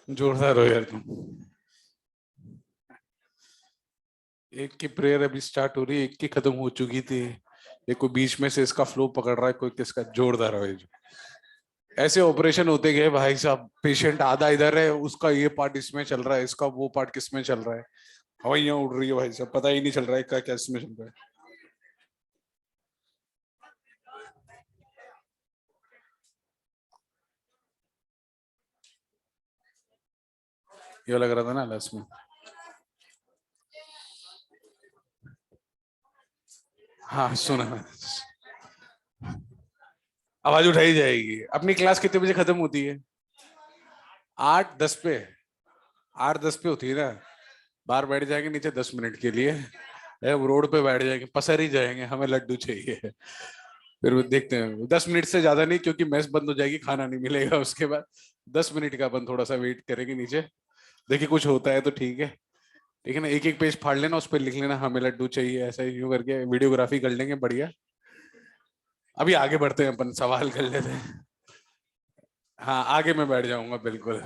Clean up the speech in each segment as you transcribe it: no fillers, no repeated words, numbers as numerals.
जोरदार हो यार तुम। एक की प्रेयर अभी स्टार्ट हो रही है, एक की खत्म हो चुकी थी। एक कोई बीच में से इसका फ्लो पकड़ रहा है, कोई किसका। जोरदार है जो। ऐसे ऑपरेशन होते गए भाई साहब, पेशेंट आधा इधर है, उसका ये पार्ट इसमें चल रहा है, इसका वो पार्ट किसमें चल रहा है। हवाइयां उड़ रही है भाई साहब, पता ही नहीं चल रहा है क्या क्या इसमें चल रहा है। ये लग रहा था ना लास्ट में। हाँ सुना। आवाज उठाई जाएगी। अपनी क्लास कितने बजे खत्म होती है? 8:10 पे। 8:10 पे होती है ना। बाहर बैठ जाएंगे नीचे 10 मिनट के लिए। अब रोड पे बैठ जाएंगे, पसर ही जाएंगे, हमें लड्डू चाहिए। फिर वो देखते हैं, 10 मिनट से ज्यादा नहीं, क्योंकि मेस बंद हो जाएगी, खाना नहीं मिलेगा उसके बाद। 10 मिनट का अपन थोड़ा सा वेट करेंगे नीचे। देखिए कुछ होता है तो ठीक है। ठीक है ना, एक एक पेज फाड़ लेना, उस पर लिख लेना हमें लड्डू चाहिए, ऐसा यूं करके वीडियोग्राफी कर लेंगे बढ़िया। अभी आगे बढ़ते हैं, अपन सवाल कर लेते हैं। हाँ आगे मैं बैठ जाऊंगा बिल्कुल।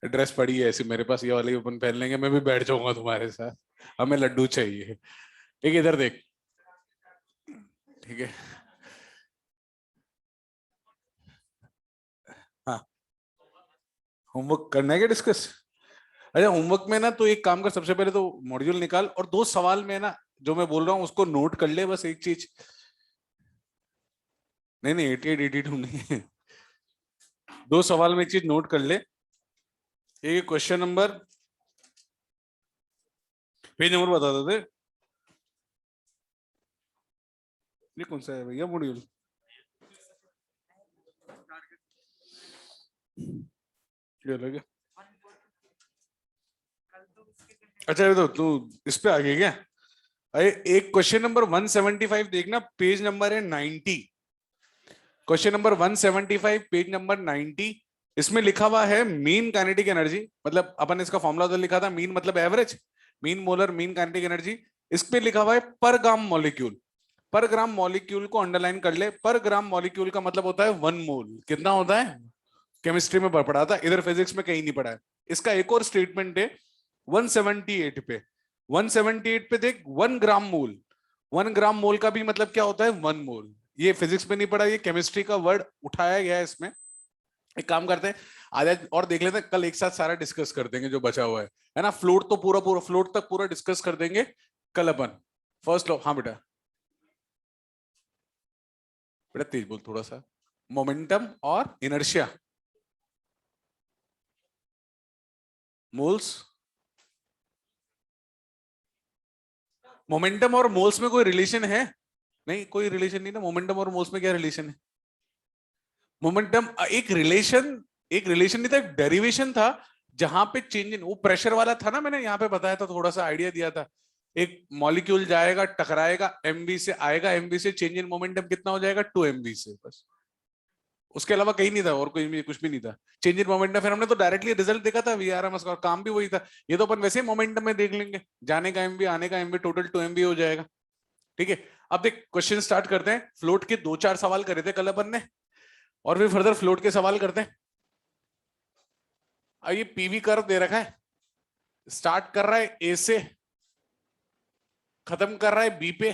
ड्रेस पड़ी है ऐसी मेरे पास, ये वाली अपन पहन लेंगे, मैं भी बैठ जाऊंगा तुम्हारे साथ। हमें लड्डू चाहिए। ठीक है इधर देख। ठीक है। हाँ। होमवर्क करना है क्या डिस्कस? अच्छा होमवर्क में ना तो एक काम कर, सबसे पहले तो मॉड्यूल निकाल, और दो सवाल में ना जो मैं बोल रहा हूँ उसको नोट कर ले, बस एक चीज। नहीं नहीं, 88 82 नहीं है। दो सवाल में एक चीज नोट कर ले। एक क्वेश्चन नंबर, पेज नंबर बता देते। ये कौन सा है भैया मॉड्यूल? ये लगे। अच्छा ये तो तू इस पे आ गई क्या? अरे एक क्वेश्चन नंबर 175 देखना, पेज नंबर है 90। Question number 175 page number 90। इसमें लिखा हुआ है मीन काइनेटिक एनर्जी, मतलब अपन इसका फॉर्मूला तो लिखा था, मीन मतलब average, mean molar mean kinetic energy. इस पे लिखा हुआ है पर ग्राम मॉलिक्यूल। पर ग्राम मॉलिक्यूल को अंडरलाइन कर ले। पर ग्राम मॉलिक्यूल का मतलब होता है 1 मोल। कितना होता है? केमिस्ट्री में पढ़ा था, इधर फिजिक्स में कहीं नहीं पढ़ा है। इसका एक और स्टेटमेंट है 178 पे। 178 पे देख, 1 ग्राम मोल। 1 ग्राम मोल का भी मतलब क्या होता है? 1 मोल। ये फिजिक्स में नहीं पढ़ा, ये केमिस्ट्री का वर्ड उठाया गया है इसमें। एक काम करते हैं, आज और देख लेते हैं, कल एक साथ सारा डिस्कस कर देंगे जो बचा हुआ है ना। फ्लोट तो पूरा पूरा फ्लोट तक पूरा डिस्कस कर देंगे कल अपन। फर्स्ट लो, हाँ बेटा। बेटा तेज बोल थोड़ा सा। मोमेंटम और इनर्शिया। मोल्स। मोमेंटम और मोल्स में कोई रिलेशन है? नहीं कोई रिलेशन नहीं ना, मोमेंटम और मोल्स में क्या रिलेशन है? मोमेंटम एक रिलेशन, एक रिलेशन नहीं था, एक डेरिवेशन था। जहां पे चेंज इन वो प्रेशर वाला था ना, मैंने यहाँ पे बताया था, थोड़ा सा आइडिया दिया था। एक मॉलिक्यूल जाएगा, टकराएगा, एमवी से आएगा, एमवी से चेंज इन मोमेंटम कितना हो जाएगा? 2 MV से बस। उसके अलावा कहीं नहीं था, और कोई भी कुछ भी नहीं था। चेंज इन मोमेंटम फिर हमने तो डायरेक्टली रिजल्ट देखा था वीआरएमएस का, और काम भी वही था। ये तो अपन वैसे ही मोमेंटम में देख लेंगे, जाने का एमवी आने का एमवी टोटल 2 MV हो जाएगा। ठीक है। अब देख क्वेश्चन स्टार्ट करते हैं। फ्लोट के दो चार सवाल करे थे कल अपन ने, और फिर फर्दर फ्लोट के सवाल करते हैं। अब ये पीवी कर्व दे रखा है, स्टार्ट कर रहा है ए से, खत्म कर रहा है बी पे।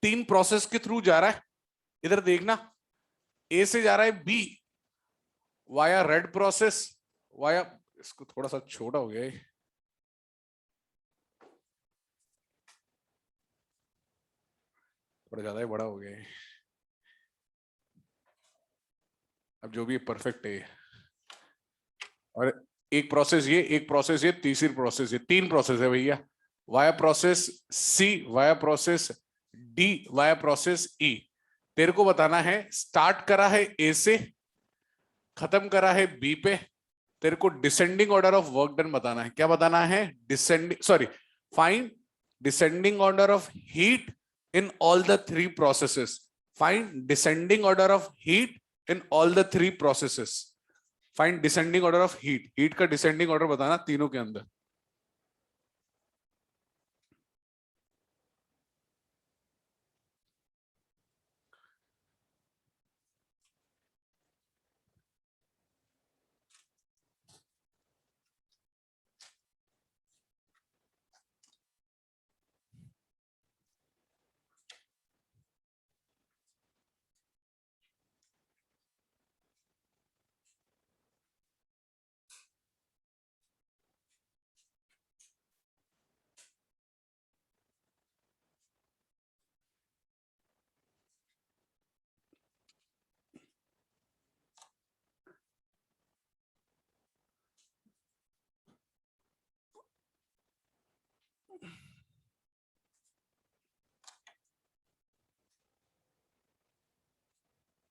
3 प्रोसेस के थ्रू जा रहा है। इधर देखना, ए से जा रहा है B via red process, via, इसको थोड़ा सा छोटा हो गया है, थोड़ा ज्यादा ही बड़ा हो गया है। अब जो भी परफेक्ट है। और एक प्रोसेस ये, एक प्रोसेस ये, तीसरी प्रोसेस ये, 3 प्रोसेस है भैया। Via process C, via process D, via process E. तेरे को बताना है स्टार्ट करा है ए से, खत्म करा है बी पे। तेरे को descending order of work done बताना है। क्या बताना है? Descending, sorry, find descending order of heat in all the 3 processes. Find descending order of heat in all the 3 processes. Find descending order of heat, heat का descending order बताना तीनों के अंदर।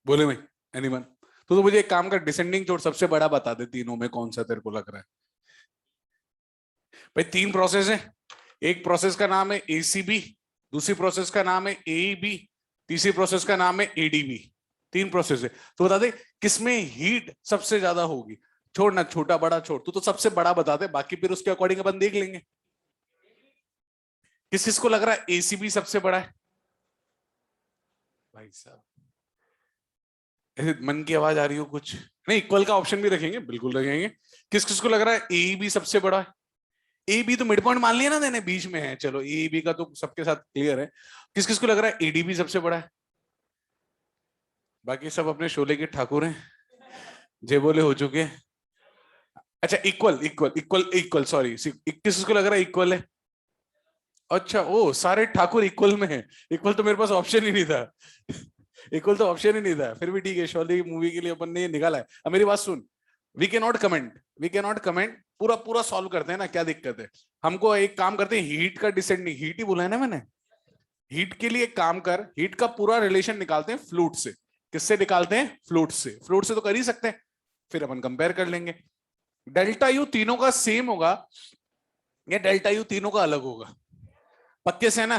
बोले भाई, एनीवन? तो मुझे एक काम कर, डिसेंडिंग छोड़, सबसे बड़ा बता दे तीनों में कौन सा तेरे को लग रहा है। भाई तीन प्रोसेस है, एक प्रोसेस का नाम है एसीबी, दूसरी प्रोसेस का नाम है एईबी, तीसरी प्रोसेस का नाम है एडीबी। तीन प्रोसेस है, तो बता दे किसमें हीट सबसे ज्यादा होगी। छोड़ ना, छोटा बड़ा छोड़, तू तो सबसे बड़ा बता दे, बाकी फिर उसके अकॉर्डिंग अपन देख लेंगे। किस किस को लग रहा है एसीबी सबसे बड़ा है? भाई साहब, ऐसे मन की आवाज आ रही हो कुछ? नहीं, इक्वल का ऑप्शन भी रखेंगे, बिल्कुल रखेंगे। किस किस को लग रहा है एईबी सबसे बड़ा है? ए बी तो मिड पॉइंट मान लिया ना मैंने, बीच में है, चलो ए बी का तो सबके साथ क्लियर है। किस किस को लग रहा है एडीबी सबसे बड़ा है? बाकी सब अपने शोले के ठाकुर हैं, जे बोले हो चुके हैं। अच्छा, equal equal equal equal, sorry, किस को लग रहा है इक्वल है? अच्छा, ओ सारे ठाकुर इक्वल में है। इक्वल तो मेरे पास ऑप्शन ही नहीं था। इक्वल तो ऑप्शन ही नहीं था, फिर भी ठीक है, शोले की मूवी के लिए अपन ने ये निकाला है। अब मेरी बात सुन, we cannot comment, we cannot comment, पूरा पूरा सॉल्व करते हैं ना, क्या दिक्कत है? हमको एक काम करते हैं, हीट का डिसेंडिंग, हीट ही बोला है ना मैंने। हीट के लिए एक काम कर, हीट का पूरा रिलेशन निकालते हैं फ्लूइड से। किससे निकालते हैं? फ्लूइड से। फ्लूइड से तो कर ही सकते हैं, फिर अपन कंपेयर कर लेंगे। डेल्टा यू तीनों का सेम होगा या डेल्टा यू तीनों का अलग होगा? पक्के से है ना?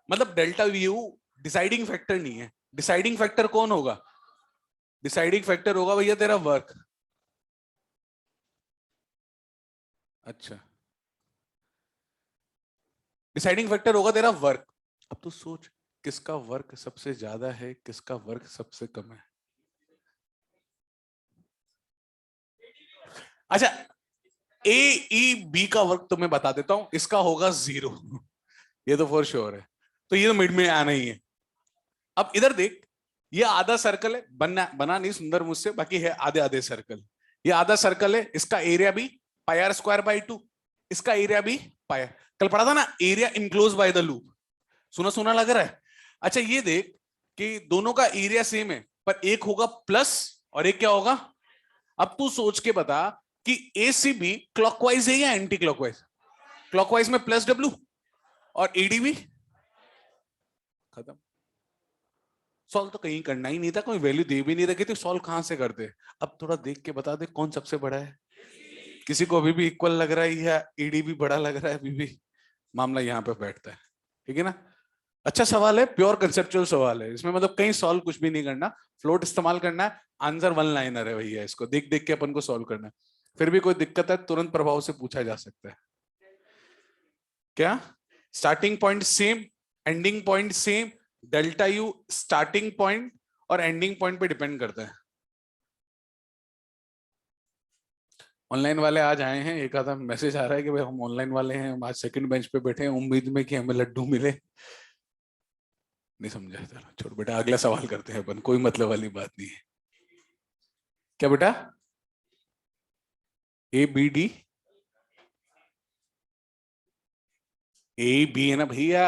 मतलब डेल्टा यू डिसाइडिंग फैक्टर नहीं है। डिसाइडिंग फैक्टर कौन होगा? डिसाइडिंग फैक्टर होगा भैया तेरा वर्क। अच्छा, डिसाइडिंग फैक्टर होगा तेरा वर्क। अब तो सोच, किसका वर्क सबसे ज्यादा है, किसका वर्क सबसे कम है? अच्छा, ए ई बी का वर्क तो मैं बता देता हूं, इसका होगा 0। ये तो फॉर श्योर है, तो ये तो मिड में आना ही है। अब इधर देख, ये आधा सर्कल है, बना बना नहीं सुंदर मुझसे, बाकी है आधे आधे सर्कल। ये आधा सर्कल है, इसका एरिया भी पाई आर स्क्वायर बाई 2, इसका एरिया भी पाई। कल पढ़ा था ना, area enclose by the loop. सुना सुना लग रहा है? अच्छा, ये देख कि दोनों का एरिया सेम है, पर एक होगा प्लस और एक क्या होगा? अब तू सोच के बता कि ए सी बी क्लॉकवाइज है या एंटी क्लॉकवाइज? क्लॉकवाइज में प्लस डब्ल्यू, और एडीबी खत्म। सॉल्व तो कहीं करना ही नहीं था, कोई वैल्यू दे भी नहीं रखी थी, सॉल्व कहां से करते? अब थोड़ा देख के बता दे कौन सबसे बड़ा है। किसी को अभी भी इक्वल लग रहा है या एडीबी बड़ा लग रहा है? अभी भी मामला यहाँ पे बैठता है, ठीक है ना? अच्छा सवाल है, प्योर कंसेप्चुअल सवाल है, इसमें मतलब कहीं सॉल्व कुछ भी नहीं करना, फ्लोट इस्तेमाल करना है। आंसर वन लाइनर है भैया, इसको देख देख के अपन को सॉल्व करना है। फिर भी कोई दिक्कत है तुरंत प्रभाव से पूछा जा सकता है। क्या? Starting point same, ending point same, delta U starting point और एंडिंग पॉइंट पे डिपेंड करता है। ऑनलाइन वाले आज आए हैं, एक आधा मैसेज आ रहा है कि भाई हम ऑनलाइन वाले हैं, हम आज सेकंड बेंच पे बैठे हैं उम्मीद में कि हमें लड्डू मिले। नहीं समझा? चलो छोड़ बेटा, अगला सवाल करते हैं अपन, कोई मतलब वाली बात नहीं है। क्या बेटा? A B D, A B है ना भैया?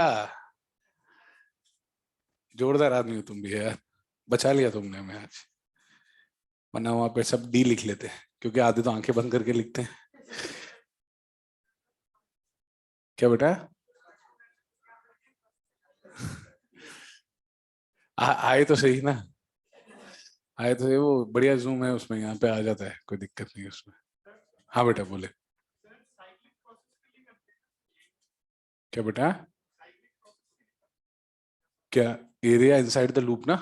जोरदार आदमी हो तुम भी यार, बचा लिया तुमने हमें आज, वरना वहां पे सब डी लिख लेते हैं, क्योंकि आधे तो आंखें बंद करके लिखते हैं। क्या बेटा? आए तो सही ना, आए तो सही, वो बढ़िया जूम है उसमें, यहाँ पे आ जाता है, कोई दिक्कत नहीं उसमें। हाँ बेटा बोले। क्या बेटा? क्या? एरिया इनसाइड द लूप ना?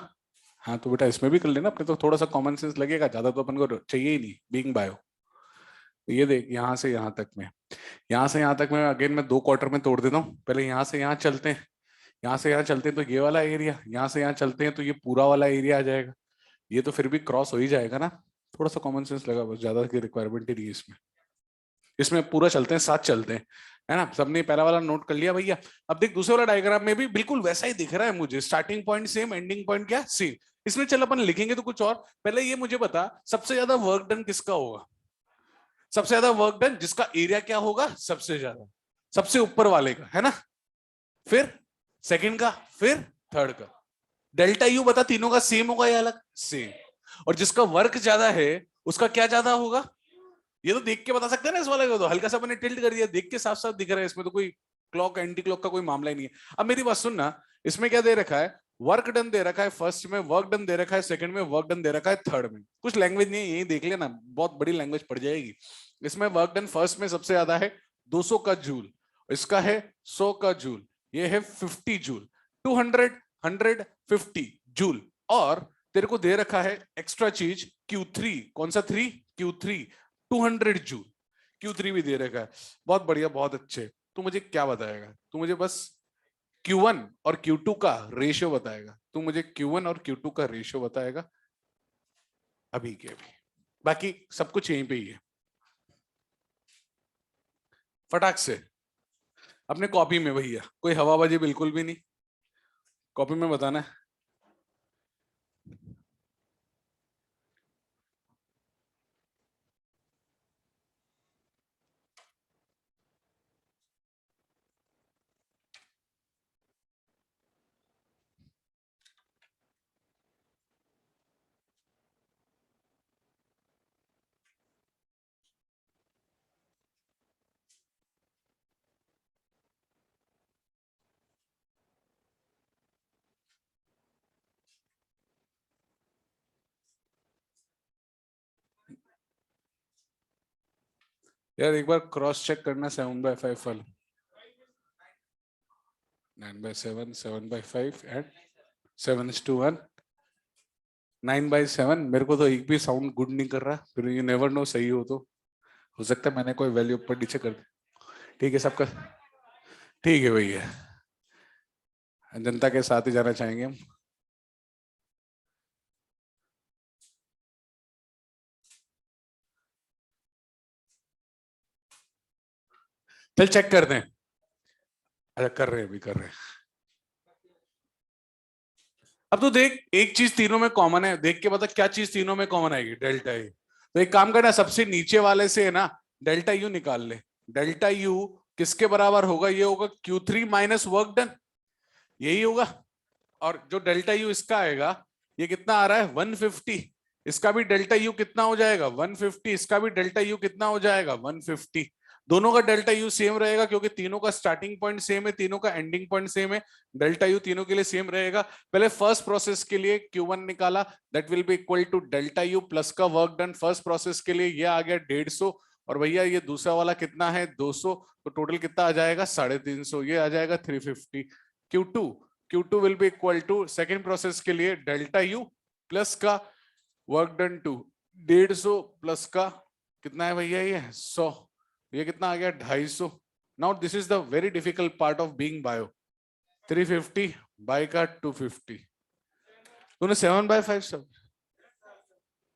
हाँ तो बेटा इसमें भी कर लेना, अपने तो थोड़ा सा कॉमन सेंस लगेगा, ज्यादा तो अपन को चाहिए ही नहीं, बीइंग बायो। ये देख, यहाँ से यहाँ तक में, यहाँ से यहाँ तक में अगेन मैं दो क्वार्टर में तोड़ देता हूँ। पहले यहाँ से यहाँ चलते हैं, यहाँ से यहाँ चलते हैं तो ये वाला एरिया, यहाँ से यहाँ चलते हैं तो ये पूरा वाला एरिया आ जाएगा। ये तो फिर भी क्रॉस हो ही जाएगा ना, थोड़ा सा कॉमन सेंस लगा बस, ज्यादा की रिक्वायरमेंट ही नहीं है इसमें। इसमें पूरा चलते हैं, साथ चलते हैं, है ना? सबने पहला वाला नोट कर लिया भैया। अब देख दूसरे वाला डायग्राम में भी बिल्कुल वैसा ही दिख रहा है मुझे, starting point same, ending point क्या सेम। इसमें चल अपन लिखेंगे तो कुछ और, पहले ये मुझे बता सबसे ज्यादा वर्क डन किसका होगा? सबसे ज्यादा वर्क डन जिसका एरिया क्या होगा सबसे ज्यादा, सबसे ऊपर वाले का, है ना? फिर सेकंड का, फिर थर्ड का। डेल्टा यू बता तीनों का सेम होगा या अलग? सेम। और जिसका वर्क ज्यादा है उसका क्या ज्यादा होगा? ये तो देख के बता सकते हैं ना, इस वाले को तो हल्का सा मैंने टिल्ट कर दिया, देख के साफ साफ दिख रहा है, इसमें तो कोई क्लॉक एंटी क्लॉक का कोई मामला ही नहीं है। अब मेरी बात सुनना, इसमें क्या दे रखा है, वर्क डन दे रखा है फर्स्ट में, वर्क डन दे रखा है सेकंड में, वर्क डन दे रखा है थर्ड में। कुछ लैंग्वेज नहीं है, यही देख लेना, बहुत बड़ी लैंग्वेज पड़ जाएगी। इसमें वर्क डन फर्स्ट में सबसे ज्यादा है 200 का जूल, इसका है 100 का जूल, ये है 50 जूल, 200 150 जूल। और तेरे को दे रखा है एक्स्ट्रा चीज Q3, कौन सा 3, Q3 200 जूल, Q3 भी दे रखा है। बहुत बढ़िया, बहुत अच्छे। तू मुझे क्या बताएगा, तू मुझे बस Q1 और Q2 का रेशियो बताएगा, तू मुझे Q1 और Q2 का रेशियो बताएगा अभी के अभी, बाकी सब कुछ यहीं पे ही है। फटाक से अपने कॉपी में भैया, कोई हवाबाजी बिल्कुल भी नहीं, कॉपी में बताना है। यार एक बार क्रॉस चेक करना, 7/5 वाला, 9/7, 7/5 एंड 7:1, 9/7। मेरे को तो एक भी साउंड गुड नहीं कर रहा, फिर यू नेवर नो, सही हो सकता है मैंने कोई वैल्यू ऊपर नीचे कर दी। ठीक है सबका, ठीक है भैया, जनता के साथ ही जाना चाहेंगे हम। चल चेक करते हैं। अच्छा कर रहे हैं, अभी कर रहे हैं। अब तो देख, एक चीज तीनों में कॉमन है, देख के बता क्या चीज तीनों में कॉमन आएगी, डेल्टा यू। तो एक काम करना, सबसे नीचे वाले से है ना डेल्टा यू निकाल ले। डेल्टा यू किसके बराबर होगा, ये होगा Q3 माइनस वर्क डन, यही होगा। और जो डेल्टा यू इसका आएगा, ये कितना आ रहा है 150, इसका भी डेल्टा यू कितना हो जाएगा 150, इसका भी डेल्टा यू कितना हो जाएगा 150। दोनों का डेल्टा यू सेम रहेगा क्योंकि तीनों का स्टार्टिंग पॉइंट सेम है, तीनों का एंडिंग पॉइंट सेम है, डेल्टा यू तीनों के लिए सेम रहेगा। पहले फर्स्ट प्रोसेस के लिए Q1 निकाला, that will be equal to delta U plus का वर्क डन। फर्स्ट प्रोसेस के लिए ये आ गया 150, और भैया ये दूसरा वाला कितना है 200, तो टोटल कितना आ जाएगा 350, ये आ जाएगा 350। Q2, Q2 will be equal to second process के लिए डेल्टा यू प्लस का वर्क डन टू 150 प्लस का कितना है भैया ये 100, ये कितना आ गया 250। Now this is the very difficult part of being bio, 350 by का 250। तूने 7/5 सब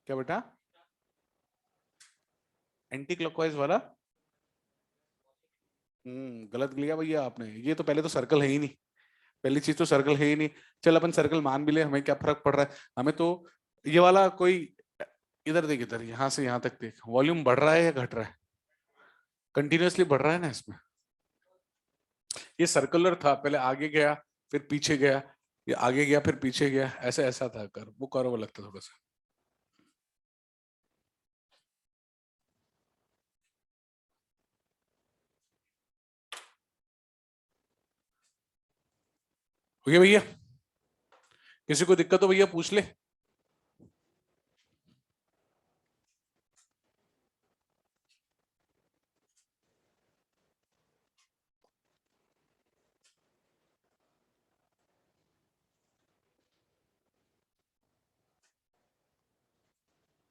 क्या बेटा, एंटी क्लॉकवाइज वाला गलत लिया भैया आपने, ये तो पहले तो सर्कल है ही नहीं, पहली चीज तो सर्कल है ही नहीं। चल अपन सर्कल मान भी ले, हमें क्या फर्क पड़ रहा है, हमें तो ये वाला कोई, इधर देख, इधर यहां से यहां तक देख, वॉल्यूम बढ़ रहा है या घट रहा है, कंटिन्यूअसली बढ़ रहा है ना इसमें। ये सर्कुलर था, पहले आगे गया फिर पीछे गया, ये आगे गया फिर पीछे गया, ऐसे ऐसा था कर, वो करो लगता थोड़ा सा। हो गया भैया, किसी को दिक्कत हो भैया पूछ ले।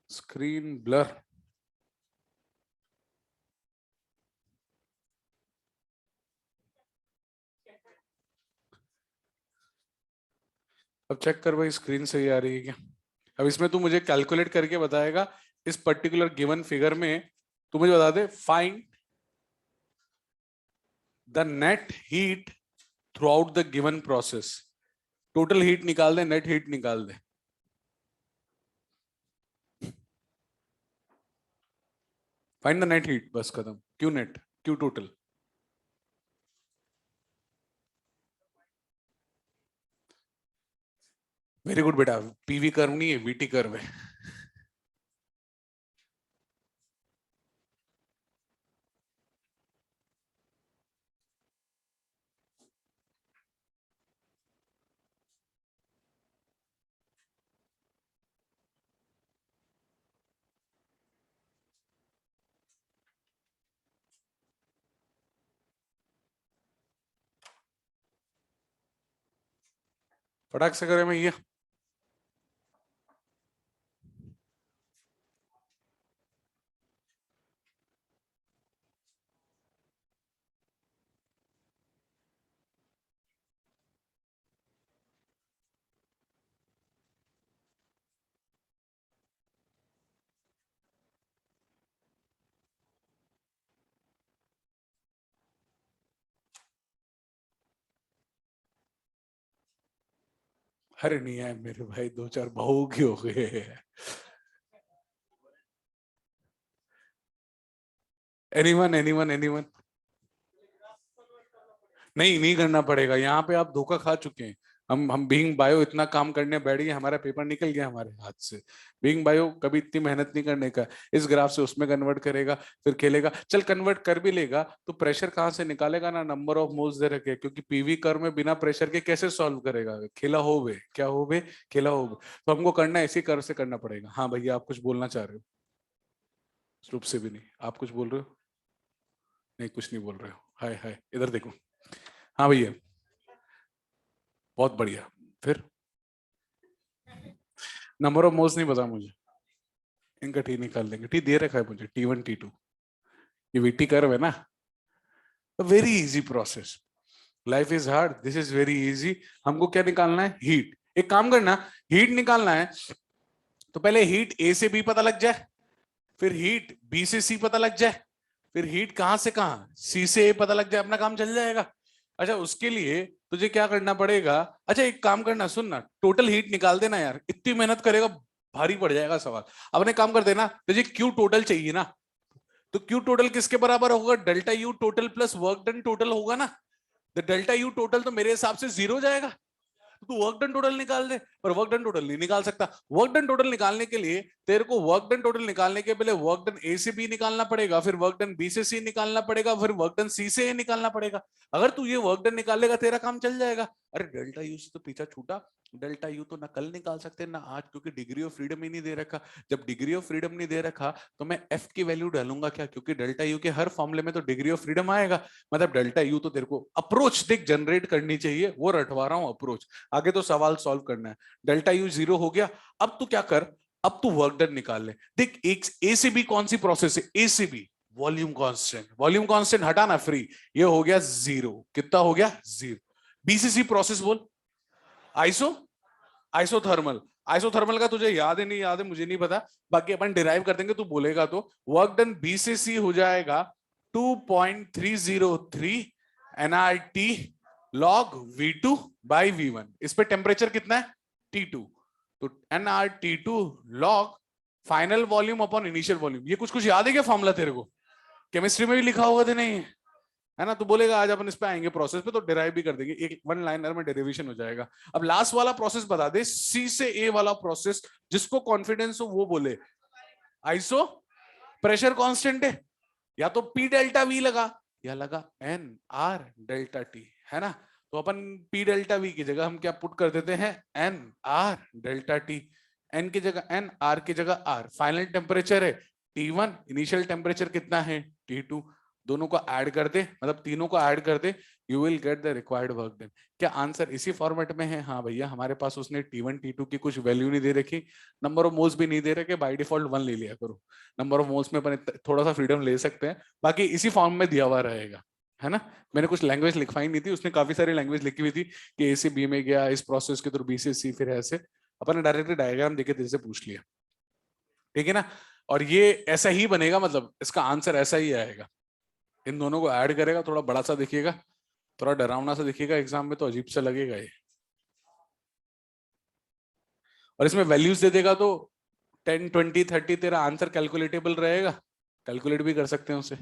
स्क्रीन ब्लर, अब चेक कर भाई स्क्रीन सही आ रही है क्या। अब इसमें तू मुझे कैलकुलेट करके बताएगा, इस पर्टिकुलर गिवन फिगर में तू मुझे बता दे, find the net heat throughout the given process. Total heat निकाल दे, नेट हीट निकाल दे। फाइंड द नेट हीट, बस खत्म, Q net Q total. Very good बेटा, पीवी कर्व नहीं है, वीटी कर्व है। फटाक से करें मैं ये। अरे नहीं है मेरे भाई, दो चार भावुक ही हो गए हैं। Anyone anyone anyone. नहीं नहीं करना पड़ेगा, यहाँ पे आप धोखा खा चुके हैं। हम बीइंग बायो इतना काम करने बैठ गए, हमारा पेपर निकल गया हमारे हाथ से। बीइंग बायो कभी इतनी मेहनत नहीं करने का। इस ग्राफ से उसमें कन्वर्ट करेगा, फिर खेलेगा। चल कन्वर्ट कर भी लेगा तो प्रेशर कहाँ से निकालेगा ना, नंबर ऑफ मोल्स दे रखे, क्योंकि पीवी कर्व में बिना प्रेशर के कैसे सॉल्व करेगा। खेला हो बे, क्या हो बे, खेला हो बे। तो हमको करना इसी कर्व से करना पड़ेगा। हाँ भैया आप कुछ बोलना चाह रहे हो? रूप से भी नहीं, आप कुछ बोल रहे हो? नहीं कुछ नहीं बोल रहे हो। हाय हाय इधर देखो। हाँ भैया बहुत बढ़िया। फिर नंबर ऑफ मोल्स नहीं पता मुझे। इनका टी निकाल देंगे। टी दे रखा है मुझे, T1 T2। ये वीटी कर्व है ना। Very easy process. Life is hard, this is very easy. हमको क्या निकालना है? हीट। एक काम करना, हीट निकालना है तो पहले हीट ए से बी पता लग जाए, फिर हीट बी से सी पता लग जाए, फिर हीट कहां से कहां, सी से ए पता लग जाए, अपना काम चल जाएगा। अच्छा उसके लिए तुझे क्या करना पड़ेगा? अच्छा एक काम करना, सुन ना, टोटल हीट निकाल देना यार, इतनी मेहनत करेगा भारी पड़ जाएगा सवाल। अपने काम कर देना, तुझे क्यू टोटल चाहिए ना, तो क्यू टोटल किसके बराबर होगा? Delta U total plus work done total होगा ना। तो डेल्टा यू टोटल तो मेरे हिसाब से जीरो जाएगा। तो तू वर्क डन टोटल निकाल दे, पर वर्क डन टोटल नहीं निकाल सकता। वर्क डन टोटल निकालने के लिए तेरे को वर्क डन टोटल निकालने के पहले वर्क डन ए से बी निकालना पड़ेगा, फिर वर्क डन बी से सी निकालना पड़ेगा, फिर वर्क डन सी से ए निकालना पड़ेगा। अगर तू ये वर्क डन निकाल लेगा तेरा काम चल जाएगा। अरे डेल्टा यू से तो पीछा छूटा। डेल्टा यू तो ना कल निकाल सकते ना आज, क्योंकि डिग्री ऑफ फ्रीडम ही नहीं दे रखा। जब डिग्री ऑफ फ्रीडम नहीं दे रखा तो मैं एफ की वैल्यू डालूंगा क्या? क्योंकि डेल्टा यू के हर फॉर्मूले में तो डिग्री ऑफ फ्रीडम आएगा। मतलब डेल्टा यू तो तेरे को अप्रोच देख जनरेट करनी चाहिए, वो रटवा रहा हूं अप्रोच। आगे तो सवाल सॉल्व करना है। डेल्टा यू जीरो हो गया। अब तू क्या कर, अब तू वर्क डन निकाल ले। देख एक ए से बी कौन सी प्रोसेस है? ए से B volume constant, volume constant हटाना फ्री, ये हो गया जीरो। कितना हो गया? जीरो। बी से सी प्रोसेस बोल। Iso, isothermal. आइसोथर्मल का तुझे याद है नहीं याद है मुझे नहीं पता, बाकी अपन डिराइव कर देंगे, तू बोलेगा तो। वर्क डन बी से सी हो जाएगा 2.303 nRT log V2 by V1। इस पे टेम्परेचर कितना है? T2। तो nRT2 log final volume upon initial volume. ये कुछ कुछ याद है क्या फॉर्मूला तेरे को? केमिस्ट्री में भी लिखा होगा तो नहीं है ना? तो बोलेगा आज अपन इस पे आएंगे प्रोसेस पे, तो डिराइव भी कर देंगे, एक वन लाइनर में डेरिवेशन हो जाएगा। अब लास्ट वाला प्रोसेस बता दे, सी से ए वाला प्रोसेस, जिसको कॉन्फिडेंस हो वो बोले। आइसो, प्रेशर कांस्टेंट है, या तो पी डेल्टा वी लगा या लगा एन आर डेल्टा टी, है ना? तो अपन पी डेल्टा वी की जगह हम क्या पुट कर देते हैं? N R delta T. N की जगह एन, आर की जगह आर। फाइनल टेम्परेचर है T1, इनिशियल टेम्परेचर कितना है? T2। दोनों को ऐड कर दे, मतलब तीनों को ऐड कर दे, you will get the required work done. क्या आंसर इसी फॉर्मेट में है? हाँ भैया हमारे पास उसने T1 T2 की कुछ वैल्यू नहीं दे रखी, नंबर ऑफ मोल्स भी नहीं दे रखे, बाय डिफॉल्ट वन ले लिया करो। नंबर ऑफ मोल्स में अपन थोड़ा सा फ्रीडम ले सकते हैं, बाकी इसी फॉर्म में दिया हुआ रहेगा, है ना? मैंने कुछ लैंग्वेज लिखवाई नहीं थी, उसने काफी सारी लैंग्वेज लिखी हुई थी कि ए से बी में गया इस प्रोसेस के थ्रू, बी से सी, फिर ऐसे। अपन ने डायरेक्टली डायग्राम देके तेरे से पूछ लिया, ठीक है ना? और ये ऐसा ही बनेगा, मतलब इसका आंसर ऐसा ही आएगा। इन दोनों को ऐड करेगा, थोड़ा बड़ा सा दिखेगा, थोड़ा डरावना सा दिखेगा, एग्जाम में तो अजीब सा लगेगा ये। और इसमें वैल्यूज दे देगा तो 10 20 30 तेरा आंसर कैलकुलेटेबल रहेगा, कैलकुलेट भी कर सकते हैं उसे।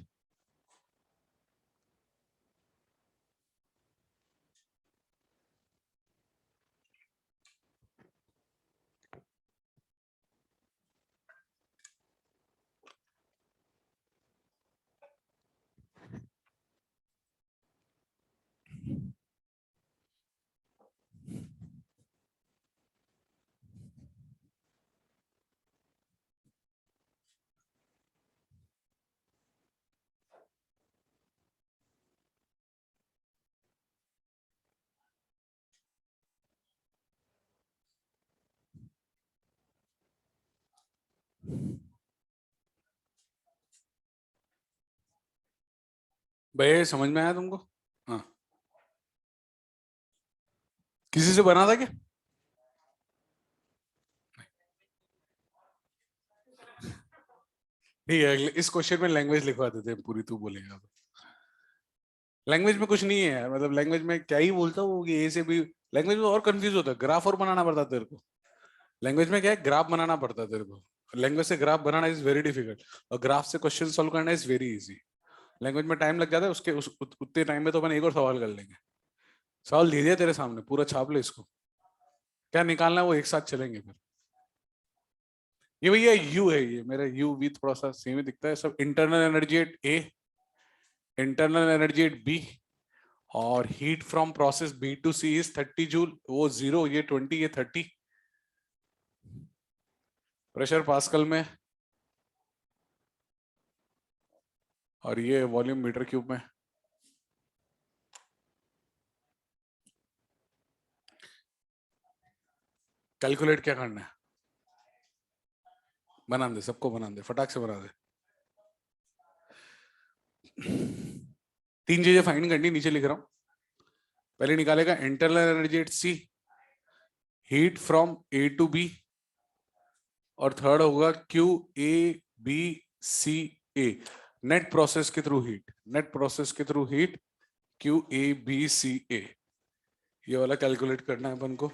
भैया समझ में आया तुमको? हाँ। किसी से बना था क्या? ठीक है, इस क्वेश्चन में लैंग्वेज लिखवा देते हैं पूरी, तू बोलेगा तो। लैंग्वेज में कुछ नहीं है यार, मतलब लैंग्वेज में क्या ही बोलता हूँ कि ए से बी। लैंग्वेज में और कंफ्यूज होता है, ग्राफ और बनाना पड़ता है तेरे को। लैंग्वेज में क्या है, ग्राफ बनाना पड़ता है तेरे को। लैंग्वेज से graph banana is very difficult, और ग्राफ से क्वेश्चन सॉल्व करना इज वेरी इजी। लैंग्वेज में टाइम लग जाता है, उसके उतने टाइम में तो अपन एक और सवाल कर लेंगे। सवाल दे दिया तेरे सामने, पूरा छाप ले इसको। क्या निकालना है वो एक साथ चलेंगे फिर। ये भैया यू है, ये मेरा यू वी थोड़ा सा सेम ही दिखता है सब। Internal energy at A, internal energy at B, और heat from process B to C is 30 joule. वो जीरो, ये 20, ये 30। प्रेशर पास्कल में, और ये वॉल्यूम मीटर क्यूब में। कैलकुलेट क्या करना है? बना दे, सबको बना दे, फटाक से बना दे। तीन चीजें फाइंड करनी, नीचे लिख रहा हूं। पहले निकालेगा internal energy at C, heat from A to B, और थर्ड होगा Q A B C A, net process के थ्रू हीट, नेट प्रोसेस के through heat, Q A B C A. ये वाला कैलकुलेट करना है अपन को।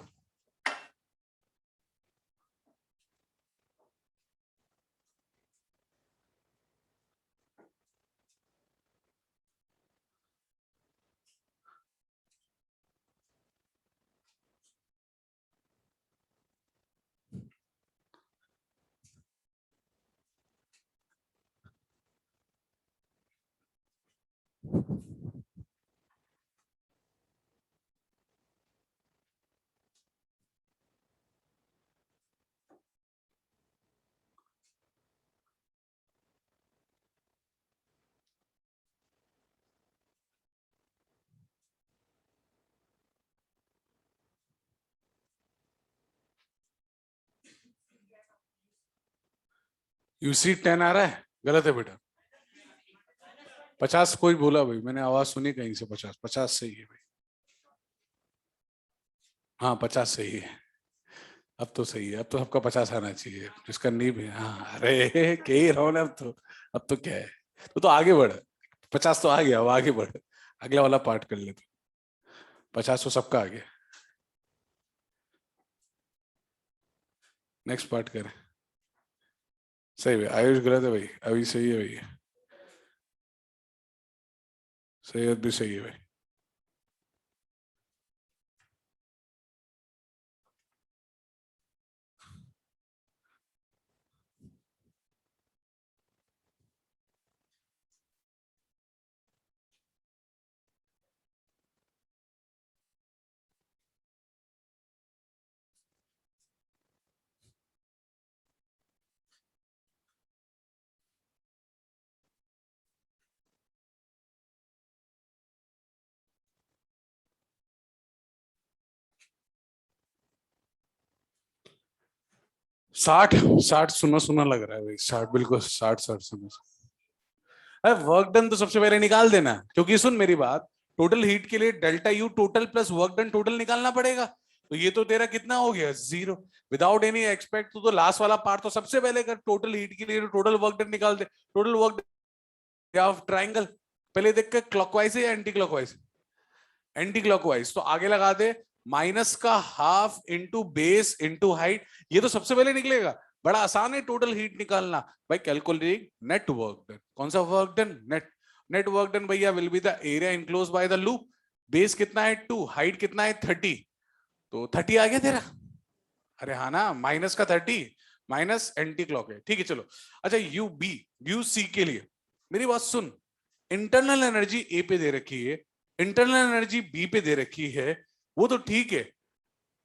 यूसी 10 आ रहा है, गलत है बेटा। 50 कोई बोला भाई, मैंने आवाज सुनी कहीं से। 50, 50 सही है भाई। हाँ 50 सही है। अब तो सही है, अब तो सबका 50 आना चाहिए, जिसका नहीं भी। हाँ अरे कह ही रहा हूं ना, अब तो क्या है। तो आगे बढ़। 50 तो आ गया, अब आगे बढ़। अगला वाला पार्ट कर ले तू। 50 तो सबका आ गया। नेक्स्ट पार्ट कर। सही है आयुष, गलत है भाई, अभी सही है भाई। सैयद भी सही है भाई। साठ, 60 सुना सुना लग रहा है भाई, 60 बिल्कुल, 60 60 सुना। अरे वर्क डन तो सबसे पहले निकाल देना, क्योंकि सुन मेरी बात। टोटल हीट के लिए delta U total plus work done total निकालना पड़ेगा। तो ये तो तेरा कितना हो गया, जीरो। विदाउट एनी एक्सपेक्ट तो लास्ट वाला पार्ट तो सबसे पहले कर। टोटल हीट के लिए टोटल वर्क डन निकाल दे। टोटल वर्क या ट्राइंगल, पहले देख के क्लॉकवाइज है या एंटी क्लॉकवाइज? एंटी क्लॉकवाइज, तो आगे लगा दे। माइनस का half into base into height, ये तो सबसे पहले निकलेगा। बड़ा आसान है टोटल हीट निकालना भाई। कैलकुलेटिंग नेट वर्क डन, कौन सा work done? Net. Net work done भैया will be the area enclose by the loop. Base कितना है 2, हाइट कितना है 30, तो 30 आ गया तेरा। अरे हाँ ना, माइनस का 30, माइनस एंटी क्लॉक है, ठीक है चलो। अच्छा यू बी, यू सी के लिए मेरी बात सुन। इंटरनल एनर्जी ए पे दे रखी है, इंटरनल एनर्जी बी पे दे रखी है, वो तो ठीक है।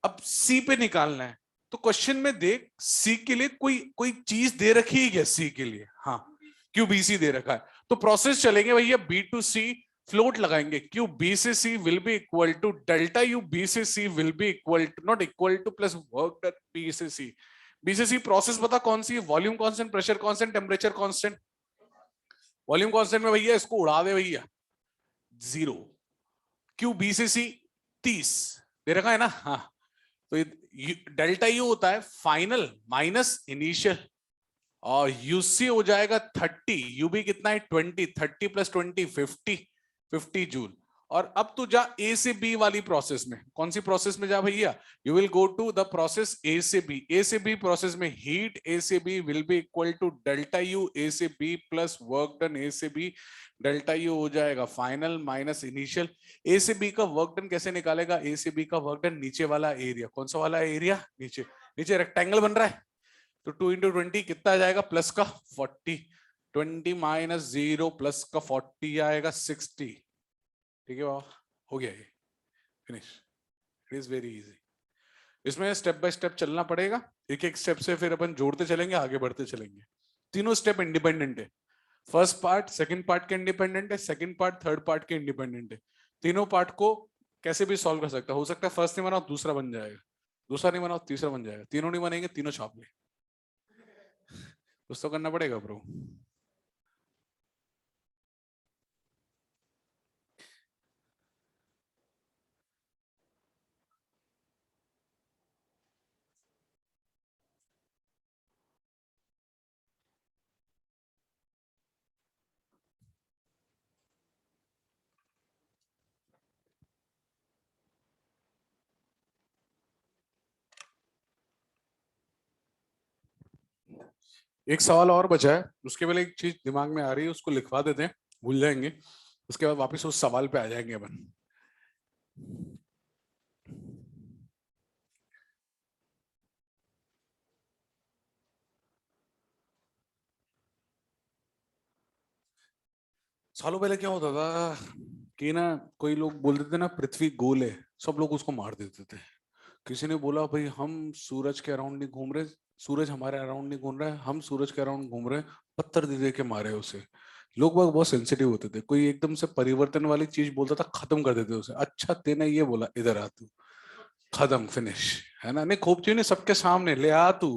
अब सी पे निकालना है। तो क्वेश्चन में देख, सी के लिए कोई कोई चीज दे रखी है क्या? सी के लिए हाँ, क्यू बी सी दे रखा है। तो प्रोसेस चलेंगे भैया, बी टू सी फ्लोट लगाएंगे। क्यू बी से C will be equal to delta U B से C will be equal to, not equal to, plus work done B से सी। बी से सी प्रोसेस पता कौन सी है? Volume constant, pressure constant, temperature constant. Volume constant में भैया इसको उड़ा दे भैया, 0, क्यू बी से सी 30 दे रखा है ना। हाँ, तो डेल्टा यू होता है फाइनल माइनस इनिशियल, और यूसी हो जाएगा 30, यूबी कितना है 20, 30 प्लस 20 50, 50 जूल। और अब तू जा ए से बी वाली प्रोसेस में। कौन सी प्रोसेस में जा भैया? You will go to the process A से बी। ए से बी प्रोसेस में हीट ए से B will be equal to delta U A से B plus work done A से बी। डेल्टा यू हो जाएगा फाइनल माइनस इनिशियल। ए से B का वर्क डन कैसे निकालेगा? ए से बी का वर्क डन नीचे वाला एरिया, कौन सा वाला एरिया? नीचे, नीचे रेक्टेंगल बन रहा है, तो 2 इंटू 20 कितना आ जाएगा? प्लस का 40, 20 माइनस 0 प्लस का 40 आएगा 60। ठीक है बाबा, हो गया ये, finish. It is very easy. इसमें स्टेप बाय स्टेप चलना पड़ेगा, एक एक स्टेप से फिर अपन जोड़ते चलेंगे, आगे बढ़ते चलेंगे। तीनों स्टेप इंडिपेंडेंट है। फर्स्ट पार्ट सेकंड पार्ट के इंडिपेंडेंट है, सेकंड पार्ट थर्ड पार्ट के इंडिपेंडेंट है। तीनों पार्ट को कैसे भी सॉल्व कर सकता है। हो सकता है फर्स्ट नहीं बनाओ दूसरा बन जाएगा, दूसरा नहीं बनाओ तीसरा बन जाएगा, तीनों नहीं बनेंगे तीनों छाप ले। कुछ तो करना पड़ेगा ब्रो। एक सवाल और बचा है, उसके पहले एक चीज दिमाग में आ रही है, उसको लिखवा देते हैं, भूल जाएंगे, उसके बाद वापस उस सवाल पे आ जाएंगे अपन। सालों पहले क्या होता था कि ना, कोई लोग बोलते थे ना पृथ्वी गोल है, सब लोग उसको मार देते थे। किसी ने बोला भाई हम सूरज के अराउंड नहीं घूम रहे, सूरज हमारे अराउंड नहीं घूम रहा है, हम सूरज के अराउंड घूम रहे हैं, पत्थर दे दे के मारे उसे। लोग बाग बहुत सेंसिटिव होते थे, कोई एकदम से परिवर्तन वाली चीज बोलता था खत्म कर देते उसे। अच्छा तेने ये बोला, इधर आ तू, खत्म फिनिश, है ना। नहीं खोपची ने सबके सामने ले आ तू,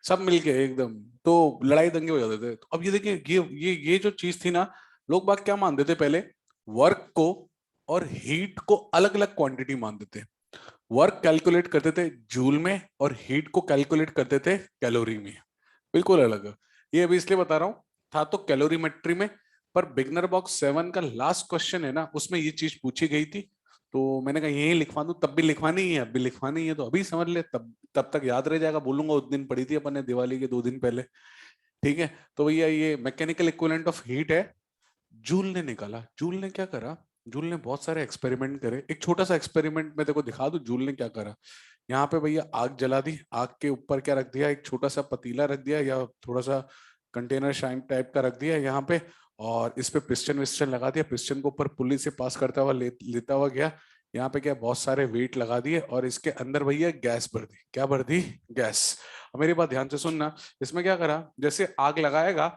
सब मिलके एकदम, तो लड़ाई दंगे हो जाते थे। तो अब ये देखिए, ये जो चीज थी ना, लोग बाग क्या मानते थे पहले? वर्क को और हीट को अलग अलग क्वांटिटी मानते थे। वर्क कैलकुलेट करते थे जूल में और हीट को कैलकुलेट करते थे कैलोरी में, बिल्कुल अलग। ये अभी इसलिए बता रहा हूं, था तो कैलोरीमेट्री में, पर बिगनर बॉक्स 7 का लास्ट क्वेश्चन है ना, उसमें ये चीज पूछी गई थी। तो मैंने कहा यही लिखवा दूं, तब भी लिखवानी ही है, अब भी लिखवानी है, तो अभी समझ ले, तब तब तक याद रह जाएगा। बोलूंगा उस दिन पढ़ी थी अपन ने, दिवाली के 2 दिन पहले। ठीक है, तो भैया ये मैकेनिकल इक्विवेलेंट ऑफ हीट है। जूल ने निकाला। जूल ने क्या करा? जूल ने बहुत सारे एक्सपेरिमेंट करे। एक छोटा सा एक्सपेरिमेंट मैं देखो दिखा दूं जूल ने क्या करा। यहाँ पे भैया आग जला दी, आग के ऊपर क्या रख दिया? एक छोटा सा पतीला रख दिया, या थोड़ा सा कंटेनर शाइन टाइप का रख दिया यहाँ पे, और इस पे पिस्टन विस्टन लगा दिया। पिस्टन को ऊपर पुल्ली से पास करता हुआ लेता हुआ गया। यहाँ पे क्या बहुत सारे वेट लगा दिए, और इसके अंदर भैया गैस भर दी। क्या भर दी? गैस। अब मेरी बात ध्यान से सुनना, इसमें क्या करा, जैसे आग लगाएगा,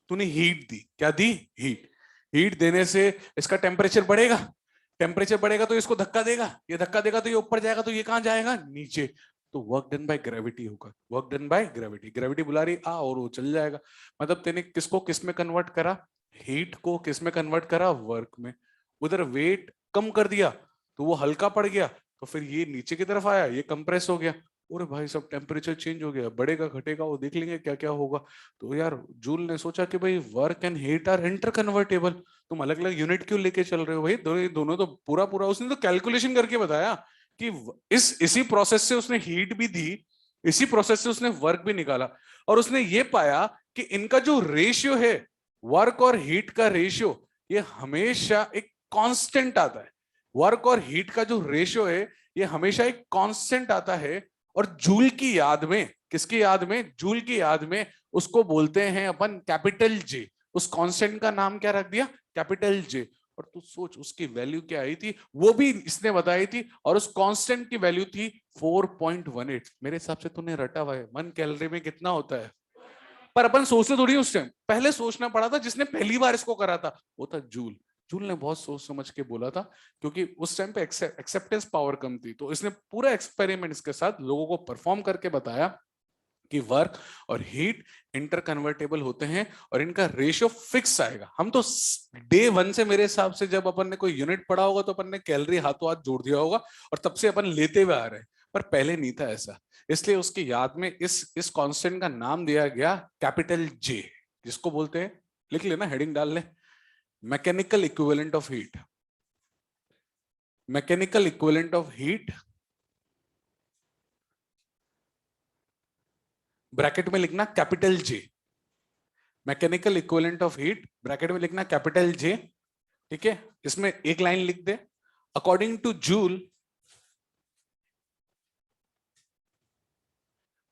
तूने हीट दी। क्या दी? हीट। हीट देने से इसका टेम्परेचर बढ़ेगा, टेम्परेचर बढ़ेगा तो इसको धक्का देगा, ये धक्का देगा तो ये ऊपर जाएगा, तो ये कहां जाएगा? नीचे। तो वर्क डन बाय ग्रेविटी होगा, work done by gravity. Gravity बुला रही आ, और वो चल जाएगा। मतलब तेने किसको किस में कन्वर्ट करा? हीट को किस में कन्वर्ट करा? वर्क में। उधर वेट कम कर दिया तो वो हल्का पड़ गया, तो फिर ये नीचे की तरफ आया, ये कंप्रेस हो गया। अरे भाई सब टेम्परेचर चेंज हो गया, बढ़ेगा घटेगा वो देख लेंगे क्या क्या होगा। तो यार जूल ने सोचा कि भाई work and heat are interconvertible, तुम अलग अलग यूनिट क्यों लेके चल रहे हो भाई? दोनों दोनों तो पूरा पूरा उसने तो कैलकुलेशन करके बताया कि इसी प्रोसेस से उसने हीट भी दी, इसी प्रोसेस से उसने वर्क भी निकाला, और उसने ये पाया कि इनका जो रेशियो है, वर्क और हीट का रेशियो, ये हमेशा एक कांस्टेंट आता है। वर्क और हीट का जो रेशियो है, ये हमेशा एक कांस्टेंट आता है। और जूल की याद में, किसकी याद में? जूल की याद में, उसको बोलते हैं अपन कैपिटल जे। उस कांस्टेंट का नाम क्या रख दिया? Capital J. और तू सोच उसकी वैल्यू क्या आई थी, वो भी इसने बताई थी, और उस कांस्टेंट की वैल्यू थी 4.18। मेरे हिसाब से तूने रटा हुआ है, 1 कैलोरी में कितना होता है? पर अपन सोचते थोड़ी उस टाइम, पहले सोचना पड़ा था। जिसने पहली बार इसको करा था वो था जूल। जूल ने बहुत सोच समझ के बोला था, क्योंकि उस टाइम पे एक्सेप्टेंस पावर कम थी, तो इसने पूरा एक्सपेरिमेंट इसके साथ लोगों को परफॉर्म करके बताया कि वर्क और हीट इंटर कन्वर्टेबल होते हैं और इनका रेशियो फिक्स आएगा। हम तो डे वन से मेरे हिसाब से जब अपन ने कोई यूनिट पढ़ा होगा तो अपन ने कैलोरी हाथों हाथ जोड़ दिया होगा और तब से अपन लेते हुए आ रहे हैं, पर पहले नहीं था ऐसा। इसलिए उसकी याद में इस कांस्टेंट का नाम दिया गया कैपिटल जे, जिसको बोलते हैं, लिख लेना, हेडिंग डाल ले, mechanical equivalent of heat. Mechanical equivalent of heat bracket में लिखना capital J. Mechanical equivalent of heat bracket में लिखना कैपिटल जे। ठीक है, इसमें एक लाइन लिख दे, according to Joule,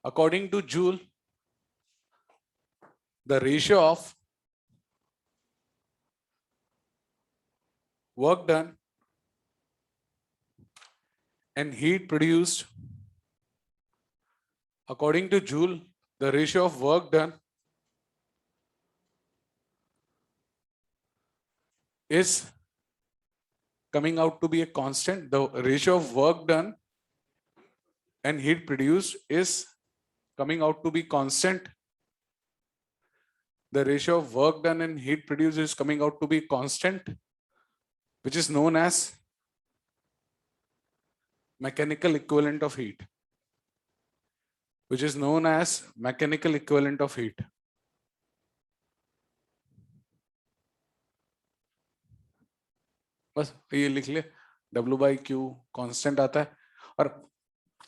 according to Joule, the ratio of work done and heat produced, according to Joule, the ratio of work done is coming out to be a constant. The ratio of work done and heat produced is coming out to be constant. The ratio of work done and heat produced is coming out to be constant, which is known as mechanical equivalent of heat. Which is known as mechanical equivalent of heat. बस ये लिख ले, W/Q constant आता है। और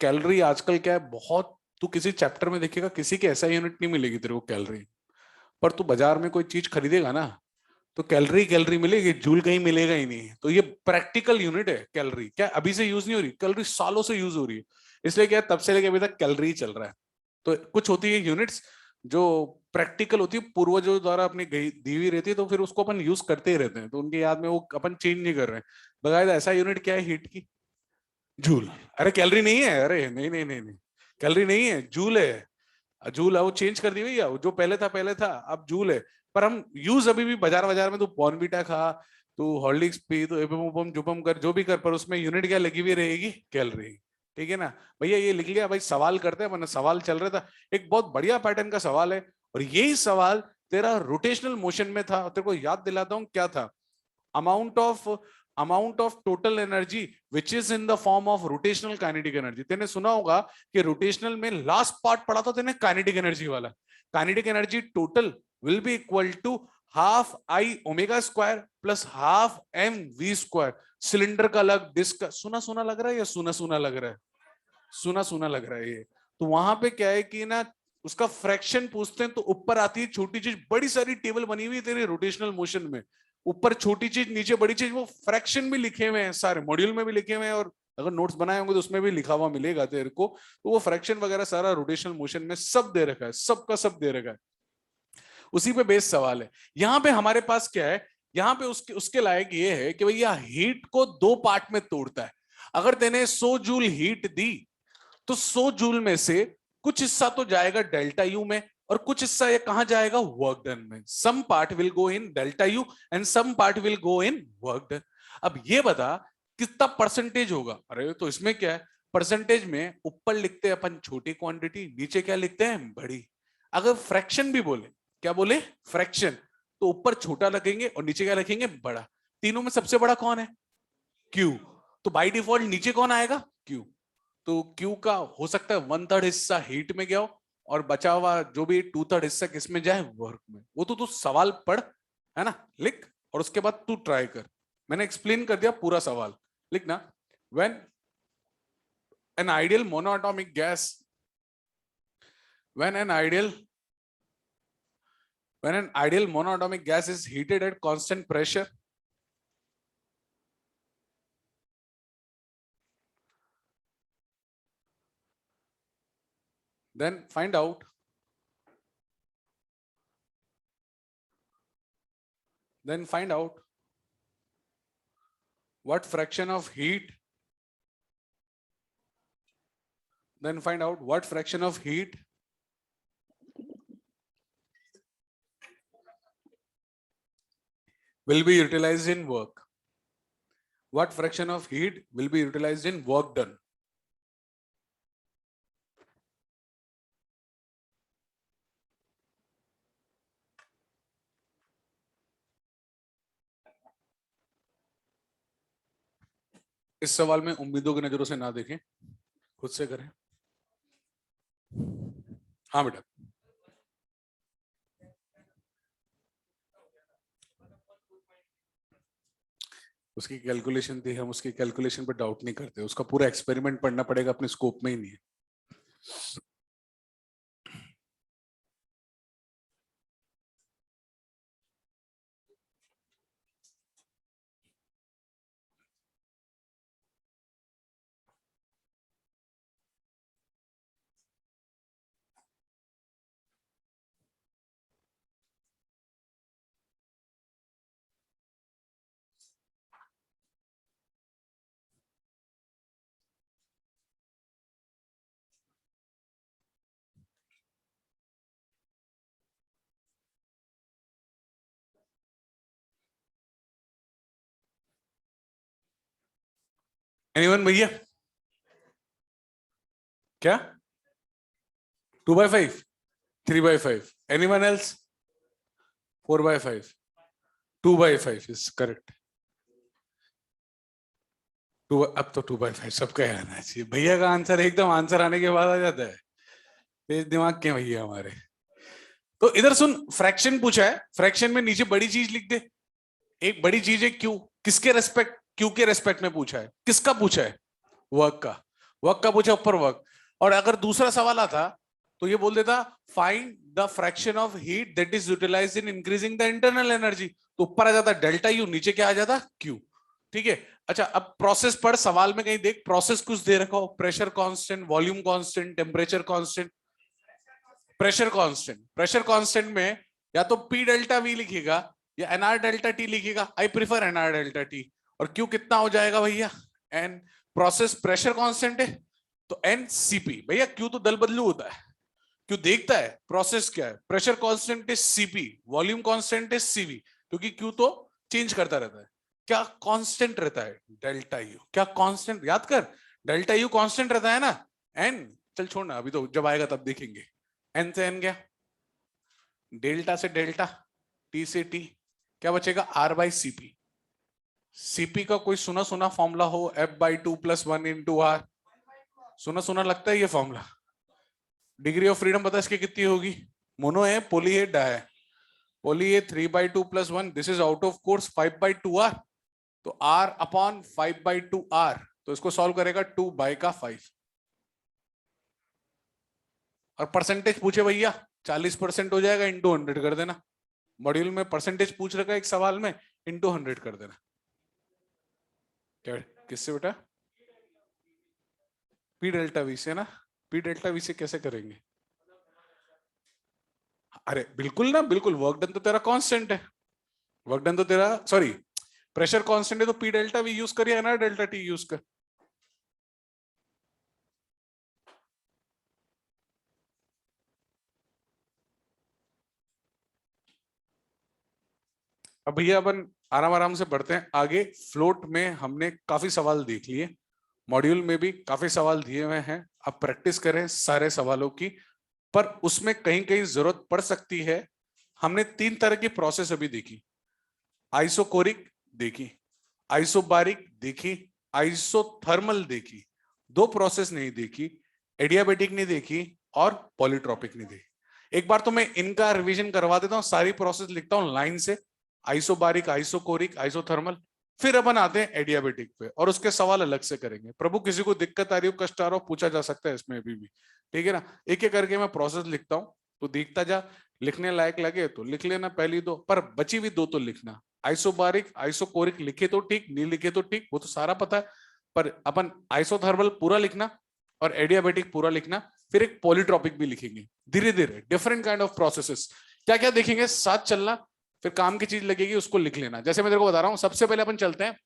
calorie आजकल क्या है, बहुत, तू किसी चैप्टर में देखेगा किसी के ऐसा यूनिट नहीं मिलेगी तेरे को कैलोरी, पर तू बाजार में कोई चीज खरीदेगा ना तो कैलोरी कैलोरी मिलेगी, जूल कहीं मिलेगा ही नहीं। तो ये प्रैक्टिकल यूनिट है कैलोरी, क्या अभी से यूज नहीं हो रही, कैलोरी सालों से यूज हो रही है, इसलिए क्या तब से लेके अभी तक कैलोरी चल रहा है। तो कुछ होती है यूनिट्स जो प्रैक्टिकल होती है, पूर्वजों द्वारा अपनी दी हुई रहती है, तो फिर उसको अपन यूज करते ही रहते हैं, तो उनकी याद में वो अपन चेंज नहीं कर रहे हैं। बकायदा ऐसा यूनिट क्या है हीट की, जूल। अरे कैलोरी नहीं है, अरे नहीं नहीं नहीं नहीं, कैलोरी नहीं है, जूल है। जूल है, वो चेंज कर दी भैया, जो पहले था अब जूल है। पर हम यूज अभी भी बाजार में, तू बॉर्नवीटा खा, तू हॉर्लिक्स पी, तो एपम जुपम कर, जो भी कर, पर उसमें यूनिट क्या लगी हुई रहेगी, कैलोरी। ठीक है ना भैया, ये लिख लिया भाई। सवाल करते हैं, वरना सवाल चल रहा था, एक बहुत बढ़िया पैटर्न का सवाल है, और यही सवाल तेरा रोटेशनल मोशन में था। तेरे को याद दिलाता हूं क्या था, amount of total energy which is in the form of rotational kinetic energy. तेने सुना होगा कि रोटेशनल में लास्ट पार्ट पढ़ा था तेने काइनेटिक एनर्जी वाला। Kinetic energy total will be equal to half I omega square plus half M V square. Cylinder का अलग, डिस्क का, सुना सुना लग रहा है या सुना सुना लग रहा है, सुना सुना लग रहा है ये। तो वहां पे क्या है कि ना, उसका फ्रैक्शन पूछते हैं तो ऊपर आती है छोटी चीज, बड़ी सारी टेबल बनी हुई है तेरे रोटेशनल मोशन में, ऊपर छोटी चीज नीचे बड़ी चीज, वो फ्रैक्शन भी लिखे हुए हैं, सारे मॉड्यूल में भी लिखे हुए हैं, और अगर नोट्स बनाए होंगे तो उसमें भी लिखा हुआ मिलेगा तेरे को। तो वो फ्रैक्शन वगैरह सारा रोटेशनल मोशन में सब दे रखा है, सबका सब दे रखा है, उसी पे बेस सवाल है। यहाँ पे हमारे पास क्या है, यहाँ पे उसके उसके लायक ये है कि भैया हीट को दो पार्ट में तोड़ता है। अगर तेने 100 जूल हीट दी तो 100 जूल में से कुछ हिस्सा तो जाएगा डेल्टा यू में, और कुछ हिस्सा ये कहां जाएगा, वर्क डन में। Some part will go in delta U and some part will go in work done. अब ये बता कितना परसेंटेज होगा। अरे तो इसमें क्या है, परसेंटेज में ऊपर लिखते हैं अपन छोटी क्वांटिटी, नीचे क्या लिखते हैं, बड़ी। अगर फ्रैक्शन भी बोले, क्या बोले, फ्रैक्शन, तो ऊपर छोटा लिखेंगे और नीचे क्या लिखेंगे, बड़ा। तीनों में सबसे बड़ा कौन है, क्यू। तो बाय डिफॉल्ट नीचे कौन आएगा, क्यू। तो क्यू का हो सकता है 1/3 हिस्सा हीट में गया हो, और बचा हुआ जो भी 2/3 हिस्सा किसमें जाए, वर्क में। वो तो तू सवाल पढ़, है ना, लिख, और उसके बाद तू ट्राई कर। मैंने एक्सप्लेन कर दिया पूरा सवाल, लिखना। When an ideal monoatomic gas, when an ideal monoatomic gas is heated at constant pressure, then find out what fraction of heat, will be utilized in work, what fraction of heat will be utilized in work done. इस सवाल में उम्मीदों की नजरों से ना देखें, खुद से करें। हाँ बेटा, उसकी कैलकुलेशन थी, हम उसकी कैलकुलेशन पर डाउट नहीं करते, उसका पूरा एक्सपेरिमेंट पढ़ना पड़ेगा, अपने स्कोप में ही नहीं है। एनीवन भैया? क्या? 2/5, 3/5? Anyone else? 4/5? 2/5 is correct. Two, अब तो 2/5 सबका आना चाहिए। भैया का आंसर एकदम आंसर आने के बाद आ जाता है, तेज दिमाग के भैया हमारे। तो इधर सुन, फ्रैक्शन पूछा है, फ्रैक्शन में नीचे बड़ी चीज लिख दे। एक बड़ी चीज है क्यू, किसके रेस्पेक्ट, क्यू के रेस्पेक्ट में पूछा है, किसका पूछा है? वर्क का। वर्क का पूछा, ऊपर वर्क। और अगर दूसरा सवाल आता तो ये बोल देता find the fraction of heat that is utilized in increasing the internal energy, तो ऊपर आ जाता डेल्टा यू, नीचे क्या आ जाता? क्यू। ठीक है। अच्छा, अब प्रोसेस पढ़, सवाल में कहीं देख प्रोसेस कुछ दे रखा हो, pressure constant, volume constant, temperature constant. Pressure constant, pressure constant में या तो पी डेल्टा वी लिखेगा या एनआर डेल्टा टी लिखेगा। I prefer NR delta T. और क्यू कितना हो जाएगा भैया? एन। प्रोसेस प्रेशर कांस्टेंट है तो एन सीपी। भैया क्यू तो दल बदलू होता है, क्यों देखता है प्रोसेस क्या है। Pressure constant is CP, volume constant is CV, क्योंकि क्यू तो चेंज करता रहता है। क्या कांस्टेंट रहता है? Delta U. क्या कांस्टेंट? याद कर, डेल्टा यू कांस्टेंट रहता है ना। एन, चल छोड़ना, अभी तो जब आएगा तब देखेंगे। एन से एन गया, डेल्टा से डेल्टा, टी से टी, क्या बचेगा? R by CP. सीपी का कोई सुना सुना फॉर्मूला हो, F/2+1 × R। सुना सुना लगता है ये फॉर्मूला। डिग्री ऑफ फ्रीडम पता है इसकी कितनी होगी? मोनो है, पोली है, डाई है। पोली है 3/2+1, this is out of course 5/2R, तो R अपॉन 5/2R, तो इसको सॉल्व करेगा 2/5। और परसेंटेज पूछे भैया, 40% हो जाएगा, इंटू 100 कर देना। मॉड्यूल में परसेंटेज पूछ रखा है एक सवाल में, इंटू 100 कर देना। क्या किससे बेटा? पी डेल्टा वी से ना। पी डेल्टा वी से कैसे करेंगे? अरे बिल्कुल ना, बिल्कुल। वर्क डन तो तेरा कांस्टेंट है, वर्क डन तो तेरा, सॉरी, प्रेशर कांस्टेंट है, तो पी डेल्टा वी यूज कर या एनआर डेल्टा टी यूज कर। अब भैया अपन आराम आराम से बढ़ते हैं आगे। फ्लोट में हमने काफी सवाल देख लिए, मॉड्यूल में भी काफी सवाल दिए हुए हैं। अब प्रैक्टिस करें सारे सवालों की, पर उसमें कहीं कहीं जरूरत पड़ सकती है। हमने 3 तरह की प्रोसेस अभी देखी। आइसोकोरिक देखी, आइसोबारिक देखी, आइसोथर्मल देखी। 2 प्रोसेस नहीं देखी, एडियाबेटिक नहीं देखी और पॉलीट्रॉपिक नहीं देखी। एक बार तो मैं इनका रिवीजन करवा देता हूं, सारी प्रोसेस लिखता हूं लाइन से। आइसोबारिक, आइसोकोरिक, आइसोथर्मल, फिर अपन आते हैं एडियाबेटिक पे और उसके सवाल अलग से करेंगे। प्रभु किसी को दिक्कत आ रही हो, कष्ट आ रहा हो, पूछा जा सकता है इसमें अभी भी, ठीक है ना। एक एक करके मैं प्रोसेस लिखता हूं, तो देखता जा, लिखने लायक लगे तो लिख लेना पहली 2, पर बची हुई 2 तो लिखना। आइसोबारिक, आइसोकोरिक लिखे तो ठीक, नहीं लिखे तो ठीक, वो तो सारा पता है, पर अपन आइसोथर्मल पूरा लिखना और एडियाबेटिक पूरा लिखना। फिर एक पॉलीट्रॉपिक भी लिखेंगे धीरे धीरे, डिफरेंट काइंड ऑफ प्रोसेसेस, क्या क्या देखेंगे, साथ चलना। फिर काम की चीज लगेगी उसको लिख लेना। जैसे मैं तेरे को बता रहा हूं, सबसे पहले अपन चलते हैं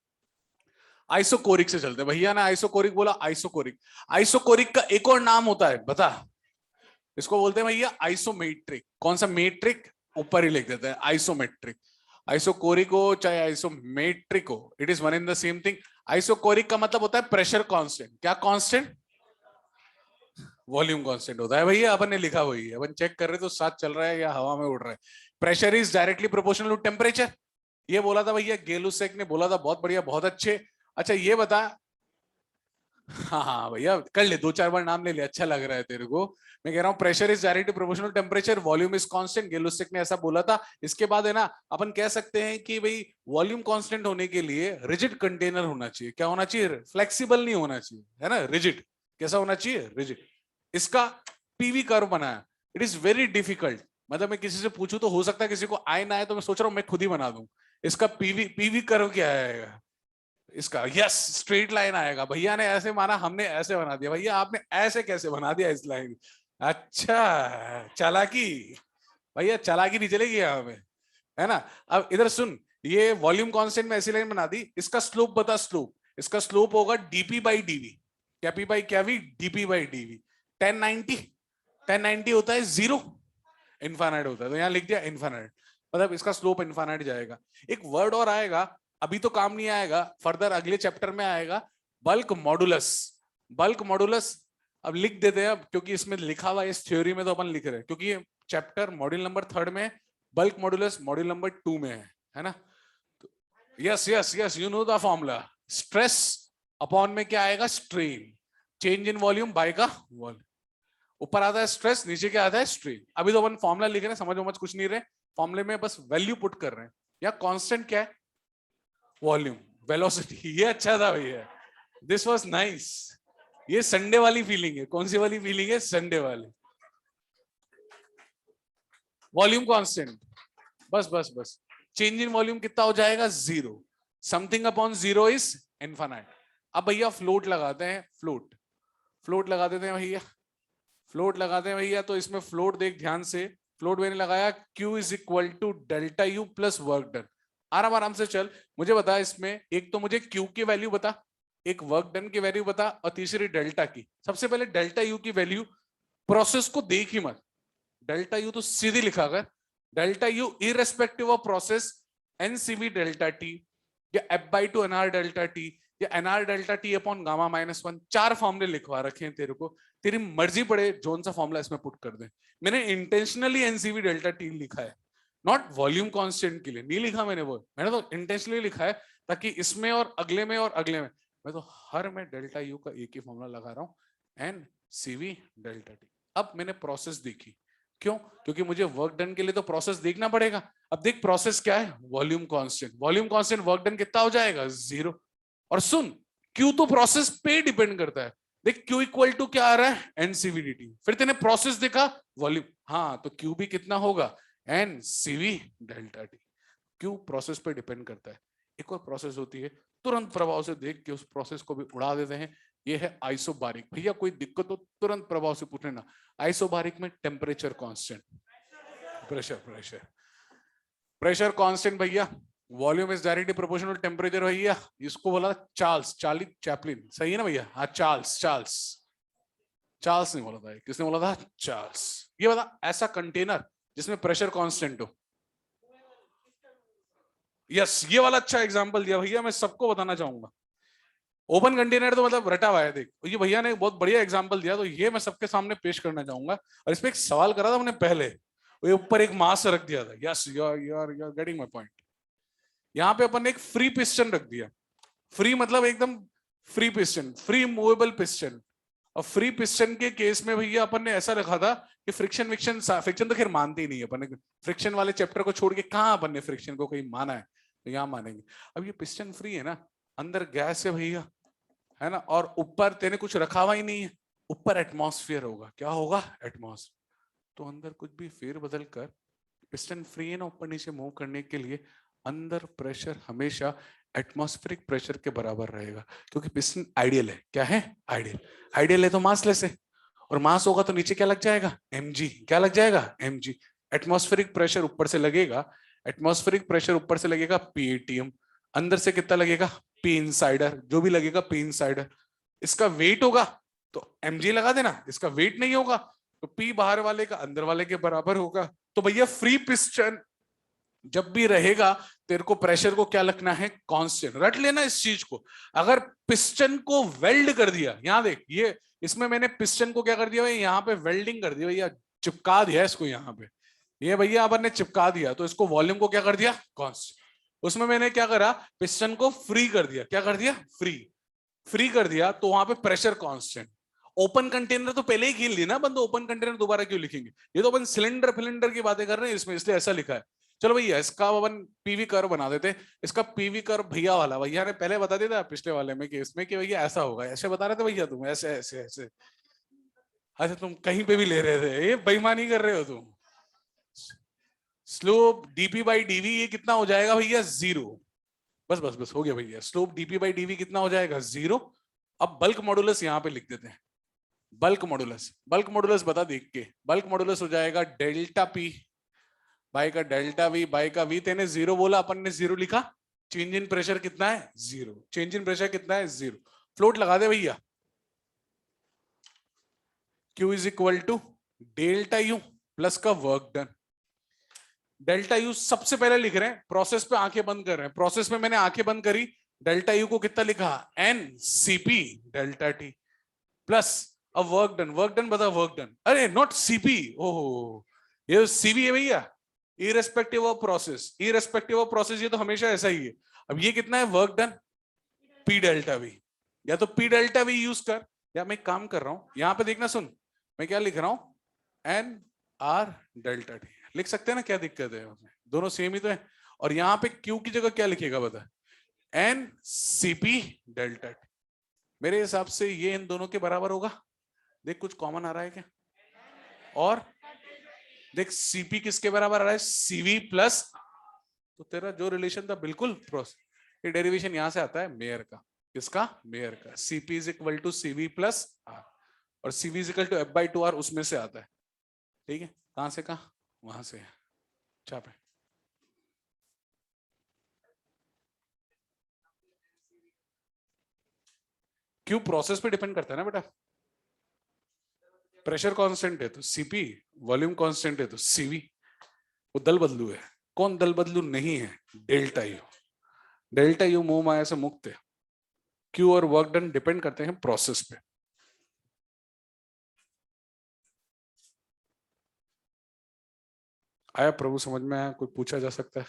आइसोकोरिक से चलते हैं। भैया ना आइसोकोरिक बोला, आइसोकोरिक। आइसोकोरिक का एक और नाम होता है, बता। इसको बोलते हैं भैया आइसोमेट्रिक। कौन सा मेट्रिक? ऊपर ही लिख देते हैं आइसोमेट्रिक। आइसोकोरिक हो चाहे आइसोमेट्रिक हो, it is one in the same thing. Isochoric का मतलब होता है प्रेशर कांस्टेंट। क्या कांस्टेंट? वॉल्यूम कांस्टेंट होता है भैया, अपन ने लिखा वही है, अपन चेक कर रहे तो साथ चल रहा है या हवा में उड़ रहा है। Pressure is directly proportional to temperature, ये बोला था भैया गेलुसेक ने, बोला था, बहुत बढ़िया, बहुत अच्छे। अच्छा ये बता, हाँ हाँ भैया कर ले, 2-4 बार नाम ले ले, अच्छा लग रहा है तेरे को। मैं कह रहा हूँ pressure is directly proportional temperature, volume is constant, Gay Lussac ने ऐसा बोला था। इसके बाद है ना अपन कह सकते हैं कि भाई वॉल्यूम कांस्टेंट होने के लिए रिजिड कंटेनर होना चाहिए। क्या होना चाहिए? फ्लेक्सिबल नहीं होना चाहिए, है ना, रिजिड। कैसा होना चाहिए? रिजिड। इसका पीवी कर्व बनाया, इट इज वेरी डिफिकल्ट। मतलब मैं किसी से पूछूं तो हो सकता है किसी को आए ना आए, तो मैं सोच रहा हूँ मैं खुद ही बना दूं। इसका पीवी पीवी कर्व क्या आएगा इसका? यस, स्ट्रेट लाइन आएगा। भैया ने ऐसे माना, हमने ऐसे बना दिया। भैया आपने ऐसे कैसे बना दिया इस लाइन? अच्छा, चालाकी। भैया चालाकी नहीं चलेगी यहाँ पे, है ना। अब इधर सुन, ये वॉल्यूम कांस्टेंट में ऐसी लाइन बना दी, इसका स्लोप बता। स्लोप, इसका स्लोप होगा डीपी बाई डीवी। क्या पी बाई क्या वी? DP by DV. 1090, 1090 होता है जीरो, इनफाइनाइट होता है, तो यहाँ लिख दिया इनफाइनाइट। मतलब इसका स्लोप इनफाइनाइट जाएगा। एक वर्ड और आएगा, अभी तो काम नहीं आएगा, फर्दर अगले चैप्टर में आएगा, बल्क मॉडुलस। बल्क मॉडुलस अब लिख देते हैं, अब क्योंकि इसमें लिखा हुआ है, इस थ्योरी में तो अपन लिख रहे हैं, क्योंकि ये चैप्टर मॉड्यूल नंबर 3 में, बल्क मॉडुलस मॉड्यूल नंबर 2 में है ना। तो yes yes yes, you know the formula. Stress upon में क्या आएगा? Strain. Change in volume by का वॉल्यूम। ऊपर आता है स्ट्रेस, नीचे क्या आता है? स्ट्रेन। अभी तो अपन फॉर्मूला लिख रहे हैं, समझ कुछ नहीं रहे, फॉर्मूले में बस वैल्यू पुट कर रहे हैं। या कांस्टेंट क्या है? Volume, velocity. ये अच्छा था भैया, दिस वाज नाइस। ये संडे वाली फीलिंग है। कौन सी वाली फीलिंग है? संडे वाली। वॉल्यूम कांस्टेंट, बस बस बस। चेंज इन वॉल्यूम कितना हो जाएगा? Zero. Something upon zero is infinite. अब भैया फ्लोट लगाते हैं, फ्लोट, फ्लोट लगा देते हैं भैया, फ्लोट लगाते हैं भैया। तो इसमें फ्लोट देख ध्यान से, फ्लोट मैंने लगाया, Q is equal to delta U plus work done. आराम आराम से चल, मुझे बता इसमें, एक तो मुझे Q की वैल्यू बता, एक वर्क डन की वैल्यू बता, और तीसरी डेल्टा की। सबसे पहले डेल्टा यू की वैल्यू, प्रोसेस को देख ही मत, डेल्टा यू तो सीधी लिखा कर, delta U irrespective of process, NCV delta T, या F by two NR delta T, या NR delta T upon gamma -1। 4 फॉर्मूले लिखवा रखे हैं तेरे को, तेरी मर्जी पड़े जोन सा फॉर्मूला इसमें पुट कर दे। मैंने इंटेंशनली एनसीवी डेल्टा टी लिखा है, नॉट वॉल्यूम कांस्टेंट के लिए नहीं लिखा मैंने, वो मैंने तो इंटेंशनली लिखा है, ताकि इसमें और अगले में और अगले में, मैं तो हर में डेल्टा यू का एक ही फॉर्मूला लगा रहा हूँ, एन सीवी डेल्टा टी। अब मैंने प्रोसेस देखी, क्यों? क्योंकि मुझे वर्क डन के लिए तो प्रोसेस देखना पड़ेगा। अब देख प्रोसेस क्या है? Volume constant. Volume constant, work done कितना हो जाएगा? जीरो। और सुन, क्यू तो प्रोसेस पे डिपेंड करता है। देख क्यू इक्वल टू क्या आ रहा है? एनसीवीडीटी। फिर तेने प्रोसेस देखा, वॉल्यूम, हाँ, तो क्यू भी कितना होगा? N CV delta T. Q process पे डिपेंड करता है। एक और प्रोसेस होती है, तुरंत प्रभाव से देख के उस प्रोसेस को भी उड़ा देते हैं, ये है आइसोबारिक। भैया कोई दिक्कत हो तुरंत प्रभाव से पूछ लेना। आइसोबारिक में temperature constant, pressure pressure pressure constant भैया, volume is directly proportional temperature भैया। इसको बोला चार्ल्स, चार्ली चैपलिन, सही है ना भैया? हाँ, चार्ल्स, चार्ल्स, चार्ल्स नहीं बोला था, किसने बोला था? चार्ल्स। ये बता, ऐसा कंटेनर जिसमें प्रेशर कांस्टेंट हो। यस, ये वाला अच्छा एग्जांपल दिया भैया, मैं सबको बताना चाहूंगा। ओपन कंटेनर तो मतलब रटा हुआ है, देख ये भैया ने बहुत बढ़िया एग्जांपल दिया, तो ये मैं सबके सामने पेश करना चाहूंगा। और इस पे एक सवाल करा था मैंने पहले, ये ऊपर एक मास रख दिया था। Yes, you are getting my point. यहाँ पे अपन ने एक फ्री पिस्टन रख दिया। फ्री मतलब एकदम free piston, free movable piston. और फ्री पिस्टन के केस में भैया अपन ने ऐसा रखा था कि फ्रिक्शन विक्शन, फ्रिक्शन तो खैर मानते ही नहीं है अपन ने, फ्रिक्शन वाले चैप्टर को छोड़ के कहाँ अपन ने फ्रिक्शन को कहीं माना है, तो यहाँ मानेंगे। अब ये पिस्टन फ्री है ना, अंदर गैस है भैया, है ना, और ऊपर तेने कुछ रखा हुआ ही नहीं है, ऊपर एटमॉस्फेयर होगा। क्या होगा? एटमॉस्फेयर। तो अंदर कुछ भी फेर बदल कर, पिस्टन फ्री है ना, ऊपर नीचे मूव करने के लिए अंदर प्रेशर हमेशा एटमॉस्फेरिक प्रेशर के बराबर रहेगा, क्योंकि पिस्टन आइडियल है। क्या है? आइडियल। आइडियल है तो मासलेस है, और मास होगा तो नीचे क्या लग जाएगा? mg। क्या लग जाएगा? mg। एटमॉस्फेरिक प्रेशर ऊपर से लगेगा, एटमॉस्फेरिक प्रेशर ऊपर से लगेगा PATM, अंदर से कितना लगेगा? P इनसाइडर, जो भी लगेगा P इनसाइडर। इसका वेट होगा तो mg लगा देना, इसका वेट नहीं होगा तो P बाहर वाले का अंदर वाले के बराबर होगा। तो भैया फ्री पिस्टन जब भी रहेगा, तेरे को प्रेशर को क्या रखना है? कांस्टेंट। रट लेना इस चीज को। अगर पिस्टन को वेल्ड कर दिया, यहां देख, ये इसमें मैंने पिस्टन को क्या कर दिया? यहाँ पे वेल्डिंग कर दिया भैया, चिपका दिया इसको यहाँ पे। ये भैया अपन ने चिपका दिया, तो इसको वॉल्यूम को क्या कर दिया? कांस्टेंट। उसमें मैंने क्या करा? पिस्टन को फ्री कर दिया। क्या कर दिया? फ्री। फ्री कर दिया तो वहां पे प्रेशर कांस्टेंट। ओपन कंटेनर तो पहले ही खेल ली ना अपन, तो ओपन कंटेनर दोबारा क्यों लिखेंगे? ये तो अपन सिलेंडर फिलेंडर की बातें कर रहे हैं इसमें, इसलिए ऐसा लिखा है। चलो भैया इसका अपन पीवी कर्व बना देते। इसका पीवी कर्व भैया वाला, भैया ने पहले बता दिया था पिछले वाले में कि इसमें कि भैया ऐसा होगा, ऐसे बता रहे थे भैया तुम, ऐसे ऐसे ऐसे। अच्छा तुम कहीं पे भी ले रहे थे, ये बेईमानी कर रहे हो तुम। स्लोप डीपी बाई डीवी ये कितना हो जाएगा भैया? 0। बस बस बस हो गया भैया। स्लोप डीपी बाई डीवी कितना हो जाएगा? 0। अब बल्क मॉडुलस यहां पे लिख देते हैं। बल्क मॉडुलस, बल्क मॉडुलस बता देख के, बल्क मॉडुलस हो जाएगा डेल्टा पी बाई का डेल्टा वी बाई का वी। तेने 0 बोला, अपन ने 0 लिखा। चेंज इन प्रेशर कितना है? 0। चेंज इन प्रेशर कितना है? 0। फ्लोट लगा दे भैया। Q is equal to delta U plus का वर्क डन। डेल्टा यू सबसे पहले लिख रहे हैं, प्रोसेस पे आंखें बंद कर रहे हैं। प्रोसेस में मैंने आंखें बंद करी, डेल्टा यू को कितना लिखा? N CP delta T plus अब वर्क डन। वर्क डन बता, वर्क डन, अरे नॉट सीपी, ओहो ये सीवी है भैया। Irrespective of process, irrespective of process, ये तो हमेशा ऐसा ही है। अब ये कितना है work done? P delta we. या तो पी डेल्टा वी यूज कर, या मैं एक काम कर रहा हूं, यहां पे देखना सुन, मैं क्या लिख रहा हूं? एन आर डेल्टा टी लिख सकते हैं ना, क्या दिक्कत है? दोनों सेम ही तो है। और यहां पे क्यू की जगह क्या लिखेगा बता? N CP delta T. मेरे हिसाब से ये इन दोनों के बराबर होगा। देख कुछ कॉमन आ रहा है क्या? और देख सीपी किसके बराबर आ रहा है? सीवी प्लस, तो तेरा जो रिलेशन था बिल्कुल प्रोस, ये डेरिवेशन यहां से आता है मेयर का। किसका? मेयर का। CP is equal to CV plus R, और CV is equal to F by two R, उसमें से आता है। ठीक है, कहां से कहां? वहां से चापे। क्यों? प्रोसेस पे डिपेंड करता है ना बेटा। प्रेशर कांस्टेंट है तो सीपी, वॉल्यूम कांस्टेंट है तो सीवी। वो दल बदलू है। कौन दल बदलू नहीं है? Delta U. डेल्टा यू मोह माया से मुक्त है। क्यू और वर्क डन डिपेंड करते हैं प्रोसेस पे। आया प्रभु समझ में? आया? कोई पूछा जा सकता है?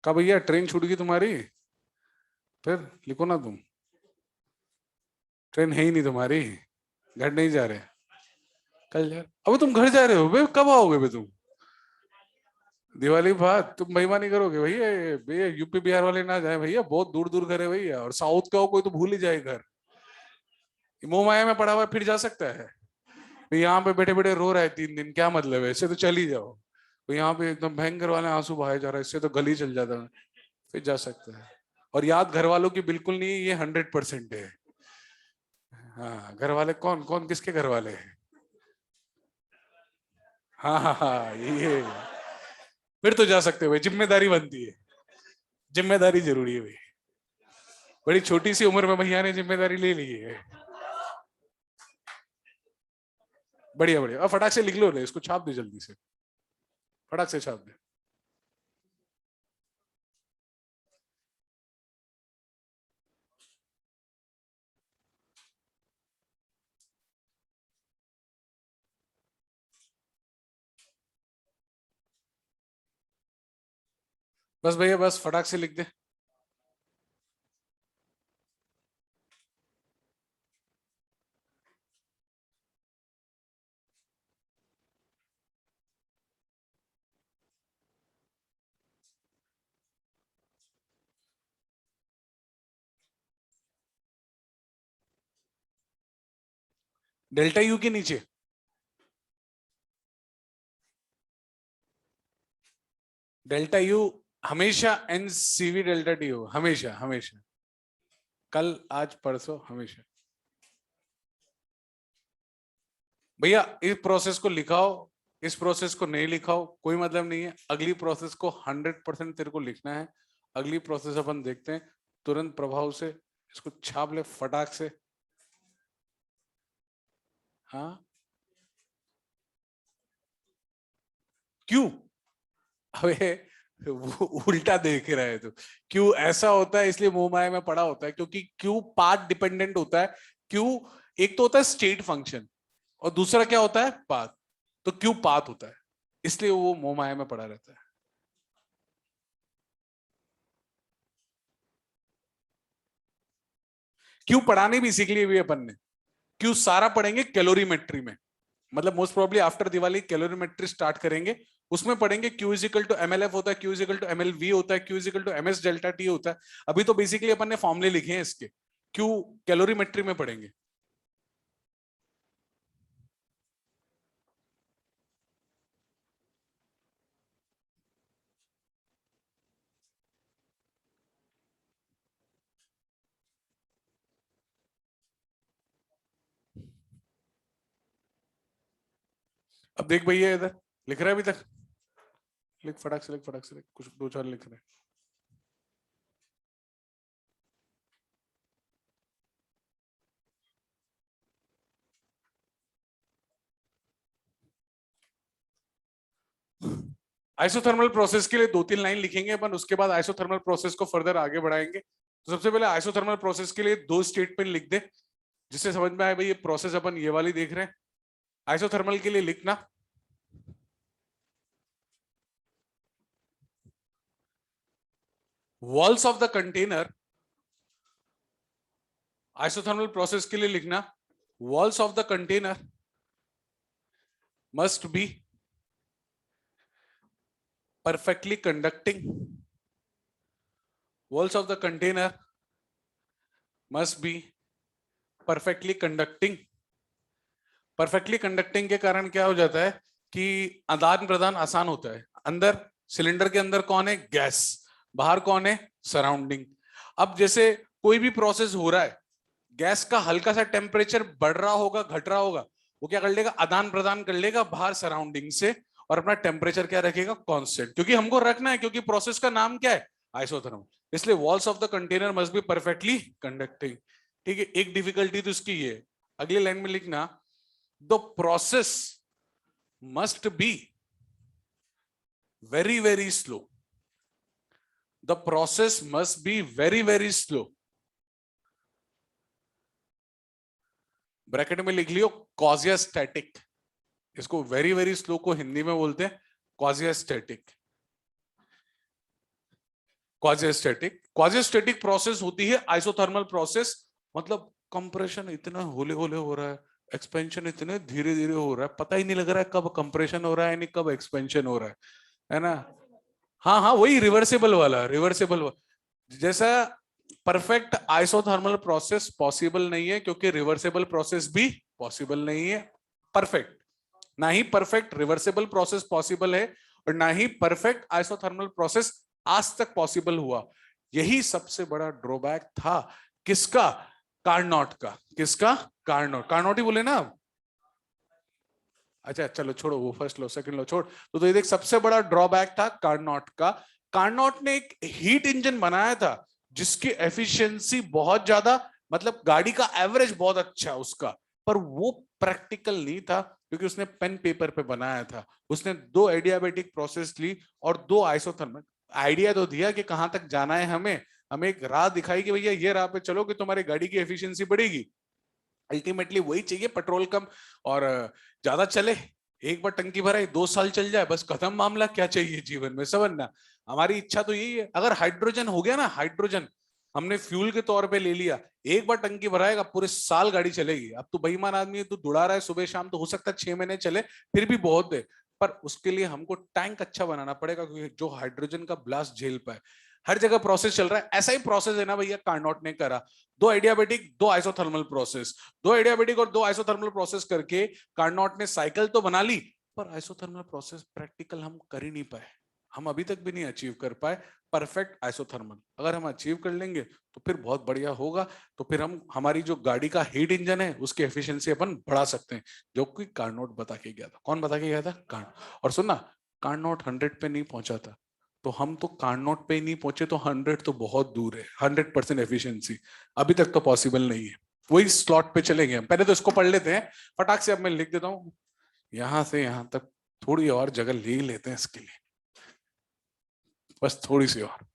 कहा भैया ट्रेन छूट गई तुम्हारी? फिर लिखो ना तुम, ट्रेन है ही नहीं तुम्हारी, घर नहीं जा रहे कल यार। अब तुम घर जा रहे हो बे, कब आओगे बे तुम? दिवाली बाद तुम बेईमानी करोगे भैया? भैया यूपी बिहार वाले ना जाए भैया, बहुत दूर दूर घर है भैया, और साउथ का हो कोई तो भूल ही जाए घर। मोह माया में पड़ा हुआ फिर जा सकता है? यहाँ पे बैठे बैठे रो रहा है 3 दिन, क्या मतलब है? इससे तो चल ही जाओ। तो यहाँ पे एकदम भयंकर वाले आंसू बहाए जा रहा है, इससे तो गली चल जाता है, फिर जा सकता है। और याद घर वालों की बिल्कुल नहीं, ये 100% है। हाँ घर वाले कौन कौन, किसके घर वाले हैं? हाँ हाँ हाँ ये, फिर तो जा सकते हो भाई, जिम्मेदारी बनती है। जिम्मेदारी जरूरी है भाई। बड़ी छोटी सी उम्र में भैया ने जिम्मेदारी ले ली है। बढ़िया बढ़िया, और फटाक से लिख लो, ले इसको छाप दे जल्दी से, फटाक से छाप दे। बस भैया बस फटाक से लिख दे। डेल्टा यू के नीचे डेल्टा यू हमेशा एन सीवी डेल्टा टी हो, हमेशा हमेशा, कल आज परसों हमेशा। भैया इस प्रोसेस को लिखाओ, इस प्रोसेस को नहीं लिखाओ कोई मतलब नहीं है, अगली प्रोसेस को 100% तेरे को लिखना है। अगली प्रोसेस अपन देखते हैं, तुरंत प्रभाव से इसको छाप ले फटाक से। हाँ क्यों? अबे वो उल्टा देख रहा है तो। क्यों ऐसा होता है? इसलिए मोह माया में पड़ा होता है, क्योंकि क्यों पाथ डिपेंडेंट होता है। क्यों एक तो होता है स्टेट फंक्शन, और दूसरा क्या होता है? पाथ। तो क्यों पाथ होता है, इसलिए वो मोह माया में पड़ा रहता है। क्यों पढ़ाने भी सीख लिए हुए अपन ने, क्यों सारा पढ़ेंगे कैलोरीमेट्री में, मतलब most probably after Diwali calorimetry start करेंगे, उसमें पढ़ेंगे Q is equal to MLF होता है, Q is equal to MLV होता है, Q is equal to MS delta T होता है। अभी तो बेसिकली अपन ने फॉर्मूले लिखे हैं इसके, क्यों कैलोरीमेट्री में पढ़ेंगे। अब देख भैया इधर लिख रहा है अभी तक, लिख फटाक से लिख, फटाक से लिख, कुछ दो चार लिख रहे हैं। आइसोथर्मल प्रोसेस के लिए दो तीन लाइन लिखेंगे अपन, उसके बाद आइसोथर्मल प्रोसेस को फर्दर आगे बढ़ाएंगे। तो सबसे पहले आइसोथर्मल प्रोसेस के लिए दो स्टेटमेंट लिख दे, जिससे समझ में आए भाई ये प्रोसेस अपन ये वाली देख रहे हैं। आइसोथर्मल के लिए लिखना, walls of the container, isothermal process के लिए लिखना, walls of the container must be perfectly conducting, walls of the container must be perfectly conducting। perfectly conducting के कारण क्या हो जाता है कि आदान प्रदान आसान होता है। अंदर सिलेंडर के अंदर कौन है, गैस, बाहर कौन है, सराउंडिंग। अब जैसे कोई भी प्रोसेस हो रहा है, गैस का हल्का सा टेम्परेचर बढ़ रहा होगा घट रहा होगा, वो क्या कर लेगा, आदान प्रदान कर लेगा बाहर सराउंडिंग से, और अपना टेम्परेचर क्या रखेगा, कांस्टेंट, क्योंकि हमको रखना है, क्योंकि प्रोसेस का नाम क्या है, आइसोथर्मल। इसलिए walls of the container must be perfectly conducting. ठीक है, एक डिफिकल्टी तो इसकी ये है। अगली लाइन में लिखना, the process must be very very slow, the process must be very very slow. Bracket में लिख लियो क्वाजियोस्टैटिक, इसको वेरी वेरी स्लो को हिंदी में बोलते हैं क्वाजियोस्टैटिक। क्वाजियोस्टैटिक, क्वाजियोस्टैटिक प्रोसेस होती है आइसोथर्मल प्रोसेस, मतलब कंप्रेशन इतना होले होले हो रहा है, एक्सपेंशन इतने धीरे धीरे हो रहा है, पता ही नहीं लग रहा है कब कंप्रेशन हो रहा है, नहीं कब एक्सपेंशन हो रहा है ना। हाँ हाँ, वही रिवर्सेबल वाला, रिवर्सेबल वाला। जैसा परफेक्ट आइसोथर्मल प्रोसेस पॉसिबल नहीं है, क्योंकि रिवर्सेबल प्रोसेस भी पॉसिबल नहीं है। परफेक्ट, ना ही परफेक्ट रिवर्सेबल प्रोसेस पॉसिबल है, और ना ही परफेक्ट आइसोथर्मल प्रोसेस आज तक पॉसिबल हुआ। यही सबसे बड़ा ड्रॉबैक था किसका, कार्नोट का। किसका, कार्नोट, कार्नोट ही बोले ना। अच्छा चलो छोड़ो, वो फर्स्ट लो सेकंड लो छोड़। तो ये देख, सबसे बड़ा ड्रॉबैक था कार्नोट का। कार्नोट ने एक हीट इंजन बनाया था जिसकी एफिशिएंसी बहुत ज्यादा, मतलब गाड़ी का एवरेज बहुत अच्छा उसका, पर वो प्रैक्टिकल नहीं था, क्योंकि उसने पेन पेपर पे बनाया था। उसने दो एडियाबेटिक प्रोसेस ली और दो आइसोथर्मल। आइडिया तो दिया कि कहां तक जाना है हमें, हमें एक राह दिखाई कि भैया ये राह पे चलो कि तुम्हारी गाड़ी की एफिशिएंसी बढ़ेगी। अल्टीमेटली वही चाहिए, पेट्रोल कम और ज्यादा चले, एक बार टंकी भराई 2 साल चल जाए, बस खत्म मामला। क्या चाहिए जीवन में, समझना। हमारी इच्छा तो यही है। अगर हाइड्रोजन हो गया ना, हाइड्रोजन हमने फ्यूल के तौर पे ले लिया, एक बार टंकी भराएगा पूरे साल गाड़ी चलेगी। अब तो बेईमान आदमी है, तो दुड़ा रहा है सुबह शाम, तो हो सकता है 6 महीने चले, फिर भी बहुत है। पर उसके लिए हमको टैंक अच्छा बनाना पड़ेगा, क्योंकि जो हाइड्रोजन का ब्लास्ट झेल पाए। हर जगह प्रोसेस चल रहा है, ऐसा ही प्रोसेस है ना भैया, कार्नोट ने करा। दो आइडियाबेटिक, दो आइसोथर्मल प्रोसेस, दो आइडियाबेटिक और दो आइसोथर्मल प्रोसेस करके कार्नोट ने साइकिल तो बना ली, पर आइसोथर्मल प्रोसेस प्रैक्टिकल हम कर ही नहीं पाए। हम अभी तक भी नहीं अचीव कर पाए परफेक्ट आइसोथर्मल। अगर हम अचीव कर लेंगे तो फिर बहुत बढ़िया होगा। तो फिर हम हमारी जो गाड़ी का हीट इंजन है उसकी एफिशिएंसी अपन बढ़ा सकते हैं, जो कि कार्नोट बता के गया था। कौन बता के गया था, कार्नोट। और सुनना, कार्नोट 100 पे नहीं पहुंचा था, तो हम तो कार्नोट पे ही नहीं पहुंचे, तो 100 तो बहुत दूर है। 100% एफिशिएंसी अभी तक तो पॉसिबल नहीं है। वही स्लॉट पे चलेंगे हम। पहले तो इसको पढ़ लेते हैं फटाक से। अब मैं लिख देता हूँ, यहां से यहां तक थोड़ी और जगह ले लेते हैं इसके लिए, बस थोड़ी सी और,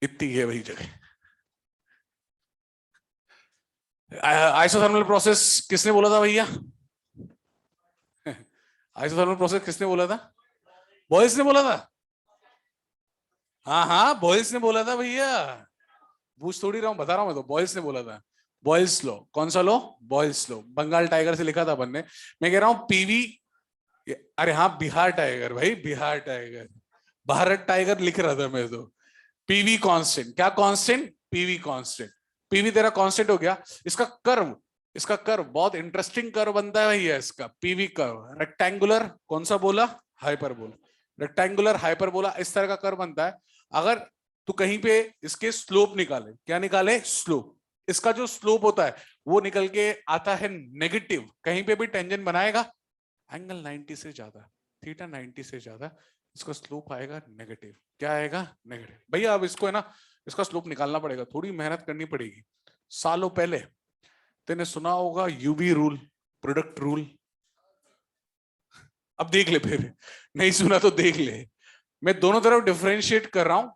इतनी है वही जगह। आइसोथर्मल प्रोसेस किसने बोला था भैया? आइसोथर्मल प्रोसेस किसने बोला था? बॉयल्स ने बोला था। हाँ हाँ, बॉयल्स ने बोला था भैया। पूछ थोड़ी रहा हूँ, बता रहा हूँ मैं तो, बॉयल्स ने बोला था। बॉयल्स लॉ, कौन सा law? Boyle's law, Bengal tiger से लिखा था अपन ने। मैं कह रहा हूँ पीवी, अरे हाँ बिहार टाइगर भाई, बिहार टाइगर, भारत टाइगर लिख रहा था मैं तो। पीवी कांस्टेंट, क्या कांस्टेंट? PV constant. पीवी तेरा कांस्टेंट हो गया। इसका कर्व, इसका कर्व बहुत इंटरेस्टिंग कर्व बनता है भैया इसका, पीवी कर्व। रेक्टेंगुलर कौन सा बोला? हाइपरबोला। रेक्टेंगुलर हाइपरबोला इस तरह का कर्व बनता है। अगर तू कहीं पे इसके स्लोप निकाले, क्या निकाले? स्लोप। इसका जो स्लोप होता है वो निकल के आता है नेगेटिव। कहीं पे भी टेंजेंट बनाएगा एंगल 90 से ज्यादा, थीटा 90 से ज्यादा, इसका स्लोप आएगा नेगेटिव। क्या आएगा? नेगेटिव। भैया अब इसको है ना, इसका स्लोप निकालना पड़ेगा, थोड़ी मेहनत करनी पड़ेगी। सालों पहले तेने सुना होगा यूवी रूल, प्रोडक्ट रूल। अब देख ले फिर, नहीं सुना तो देख ले। मैं दोनों तरफ डिफरेंशिएट कर रहा हूं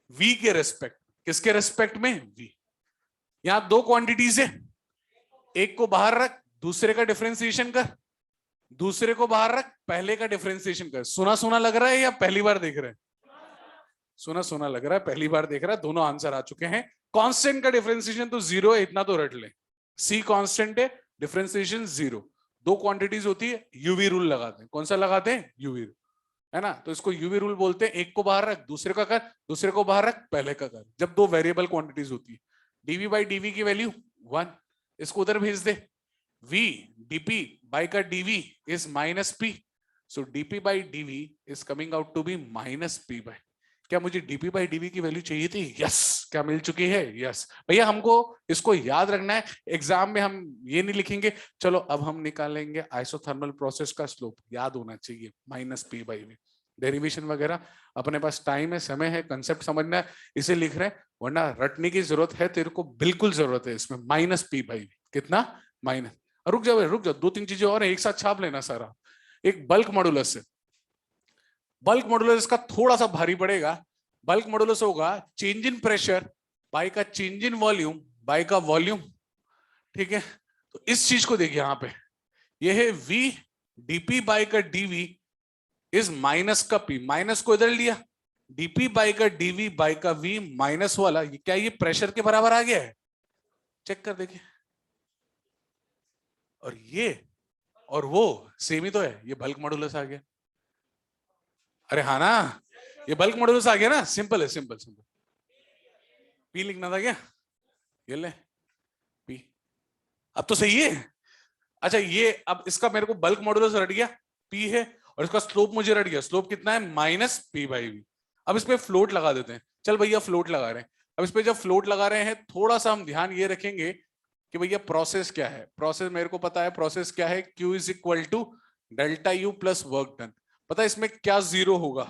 वी के रेस्पेक्ट। किसके रेस्पेक्ट में? वी। यहां दो क्वांटिटीज है, एक को बाहर रख, दूसरे का डिफरेंशिएशन कर। दूसरे को बाहर रख, पहले का डिफरेंशिएशन कर। सुना सुना लग रहा है या पहली बार देख रहे हैं? सुना सुना लग रहा है, पहली बार देख रहा है। दोनों आंसर आ चुके हैं। कांस्टेंट का डिफरेंशिएशन तो जीरो है, इतना तो रट ले। सी कांस्टेंट है, डिफरेंशिएशन जीरो। दो क्वांटिटीज होती है, यूवी रूल लगाते हैं। कौन सा लगाते हैं? यूवी रूल, है ना? तो इसको यूवी रूल बोलते हैं। एक को बाहर रख, दूसरे का कर, दूसरे को बाहर रख, पहले का कर। जब दो वेरिएबल क्वांटिटीज होती है, डीवी बाई डीवी की वैल्यू 1, इसको उधर भेज दे। v dp by का dv is minus p, so dp by dv is coming out to be minus p by। क्या मुझे dp by dv की वैल्यू चाहिए थी? यस। क्या मिल चुकी है? यस। भैया हमको इसको याद रखना है, एग्जाम में हम ये नहीं लिखेंगे। चलो अब हम निकालेंगे आइसोथर्मल प्रोसेस का स्लोप, याद होना चाहिए minus P by V. Derivation वगैरह अपने पास टाइम है, समय है, कंसेप्ट समझना है, इसे लिख रहे हैं। वरना रटने की जरूरत है तेरे को, बिल्कुल जरूरत है इसमें। माइनस पी बाई वी कितना? माइनस। रुक जाओ रुक जाओ, दो तीन चीजें और एक साथ छाप लेना सारा। एक बल्क मॉडुलस है। बल्क मॉडुलस का थोड़ा सा भारी पड़ेगा। बल्क मॉडुलस होगा चेंज इन प्रेशर बाय का चेंज इन वॉल्यूम बाय का वॉल्यूम। ठीक है, तो इस चीज को देखिए यहां पे, ये है v dp बाय का dv इज माइनस का p, माइनस को इधर लिया, dp बाय का dv बाय का v माइनस वाला, ये क्या ये प्रेशर के बराबर आ गया है? चेक कर देखिए। और ये और वो सेम ही तो है, ये बल्क मॉडुलस आ गया। अरे हाँ ना, ये बल्क मॉडुलस आ गया ना, सिंपल है, सिंपल सिंपल। पी लिखना था क्या? ये ले पी, अब तो सही है। अच्छा ये अब इसका मेरे को बल्क मॉडुलस रट गया, पी है, और इसका स्लोप मुझे रट गया, स्लोप कितना है? Minus P by V. अब इस पे फ्लोट लगा देते हैं। चल भैया फ्लोट लगा रहे हैं। अब इस पे जब फ्लोट लगा रहे हैं, थोड़ा सा हम ध्यान ये रखेंगे कि भैया प्रोसेस क्या है। प्रोसेस मेरे को पता है, प्रोसेस क्या है? Q is equal to delta U plus work done. पता है इसमें क्या जीरो होगा?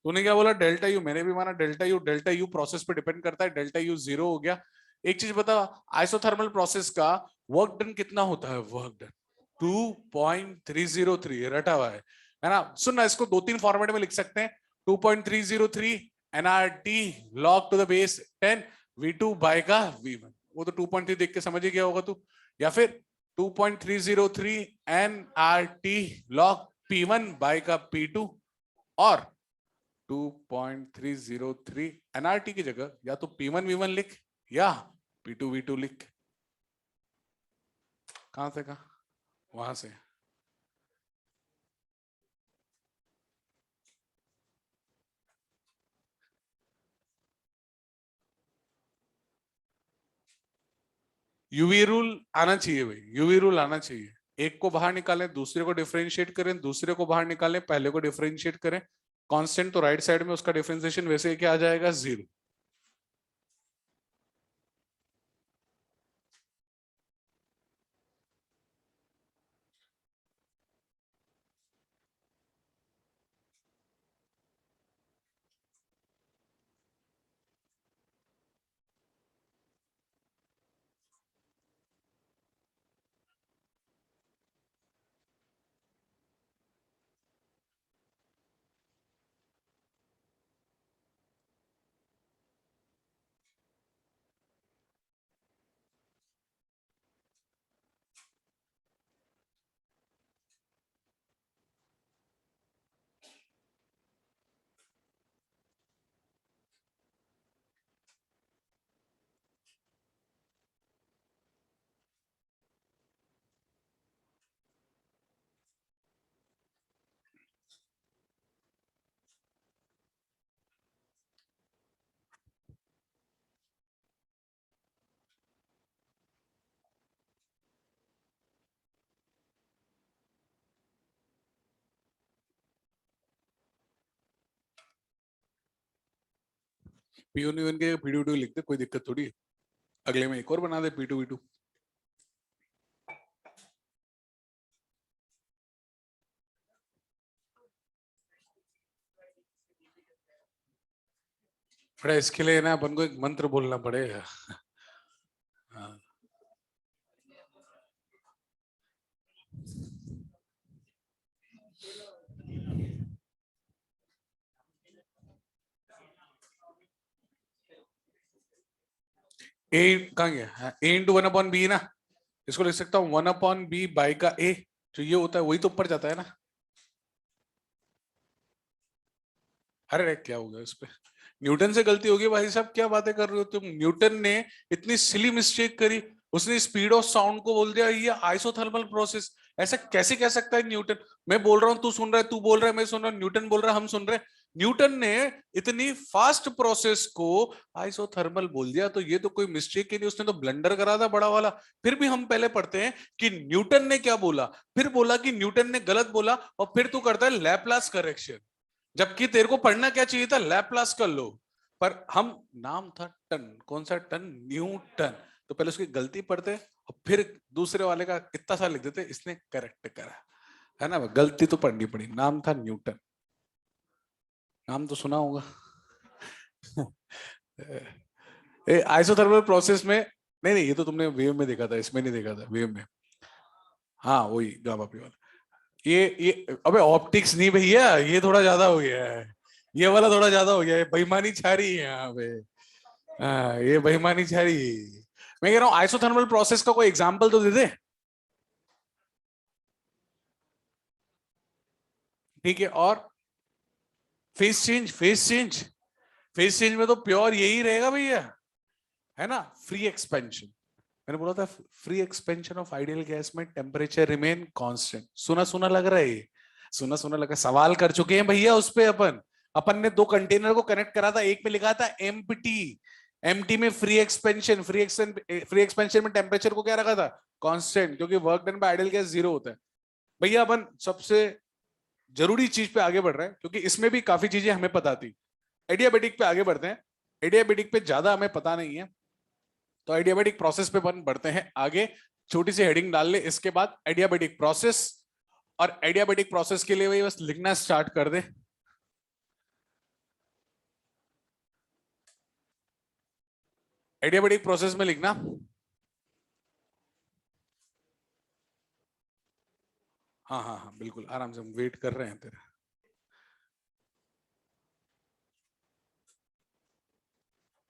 तूने क्या बोला? Delta U. मैंने भी माना delta U. Delta U process पे डिपेंड करता है, डेल्टा यू जीरो हो गया। एक चीज बता, आइसोथर्मल प्रोसेस का वर्क डन कितना होता है? वर्क डन 2.303 रटा हुआ है ना? सुनना, इसको दो तीन फॉर्मेट में लिख सकते हैं। 2.303 NRT log to the base 10 V2 by का V1। वो तो 2.3 देख के समझ ही गया होगा तू। या फिर 2.303 एनआरटी लॉग P1 बाय का P2। और 2.303 एनआरटी की जगह या तो P1 V1 लिख या P2 V2 लिख। कहां से कहा? वहां से। यूवी रूल आना चाहिए भाई, यूवी रूल आना चाहिए। एक को बाहर निकालें, दूसरे को डिफरेंशिएट करें, दूसरे को बाहर निकालें, पहले को डिफरेंशिएट करें। कांस्टेंट तो राइट साइड में, उसका डिफरेंशिएशन वैसे क्या आ जाएगा? जीरो। P1 के P2 लिख दे, कोई दिक्कत थोड़ी है। अगले में एक और बना दे P2 V2। बड़ा इसके लिए ना अपन को एक मंत्र बोलना पड़ेगा। हाँ। ए कहाँ गया? ए इंटू वन अपॉन बी ना, इसको लिख सकता हूँ वन अपॉन बी बाई का ए, जो ये होता है वही तो ऊपर जाता है ना। अरे क्या हो गया इस पे? न्यूटन से गलती होगी भाई साहब, क्या बातें कर रहे हो तुम? न्यूटन ने इतनी सिली मिस्टेक करी, उसने स्पीड ऑफ साउंड को बोल दिया ये आइसोथर्मल प्रोसेस। ऐसा कैसे कह सकता है न्यूटन? मैं बोल रहा हूं तू सुन रहा है, तू बोल रहा है मैं सुन रहा हूं, न्यूटन बोल रहा है हम सुन रहे हैं। न्यूटन ने इतनी फास्ट प्रोसेस को आइसोथर्मल बोल दिया, तो ये तो कोई मिस्टेक ही नहीं, उसने तो ब्लंडर करा था बड़ा वाला। फिर भी हम पहले पढ़ते हैं कि न्यूटन ने क्या बोला, फिर बोला कि न्यूटन ने गलत बोला, और फिर तू करता है लैपलास करेक्शन, जबकि तेरे को पढ़ना क्या चाहिए था? लैपलास कर लो। पर हम, नाम था टन, कौन सा टन? न्यूटन। तो पहले उसकी गलती पढ़ते और फिर दूसरे वाले का कितना सा लिख देते, इसने करेक्ट करा, है ना? गलती तो पढ़नी पड़ी, नाम था न्यूटन, नाम तो सुना होगा। आइसोथर्मल प्रोसेस में, नहीं नहीं, ये तो तुमने वेव में देखा था, इसमें नहीं देखा था वेव में। हाँ वही गामा पी वाला। ये अबे ऑप्टिक्स नहीं भैया, ये थोड़ा ज्यादा हो गया है, ये वाला थोड़ा ज्यादा हो गया है, बेईमानी छा रही है यहाँ पे। हाँ ये बेईमानी छा रही है। मैं कह रहा हूँ आइसोथर्मल प्रोसेस का कोई एग्जांपल तो दे दे। ठीक है, और face change, face change, face change में तो प्योर यही रहेगा भैया, है ना? फ्री एक्सपेंशन, मैंने बोला था free expansion of ideal gas में टेम्परेचर रिमेन कांस्टेंट। सुना सुना लग रहा है ये? सुना सुना लगा, सवाल कर चुके हैं भैया उस पे। अपन अपन ने दो कंटेनर को कनेक्ट करा था, एक में लिखा था एम्प्टी, एम्प्टी में फ्री एक्सपेंशन, फ्री एक्सपेंशन में टेम्परेचर को क्या रखा था? कांस्टेंट, क्योंकि work done by ideal gas zero होता है। भैया अपन सबसे जरूरी चीज पे आगे बढ़ रहे हैं, क्योंकि इसमें भी काफी चीजें हमें पता थी। एडियाबेटिक पे आगे बढ़ते हैं। एडियाबेटिक पे ज्यादा हमें पता नहीं है, तो एडियाबेटिक प्रोसेस पे बढ़ते हैं आगे। छोटी सी हेडिंग डाल ले, इसके बाद एडियाबेटिक प्रोसेस, और एडियाबेटिक प्रोसेस के लिए वही बस लिखना स्टार्ट कर दे। एडियाबेटिक प्रोसेस में लिखना, हाँ हाँ हाँ बिल्कुल आराम से, हम वेट कर रहे हैं तेरा।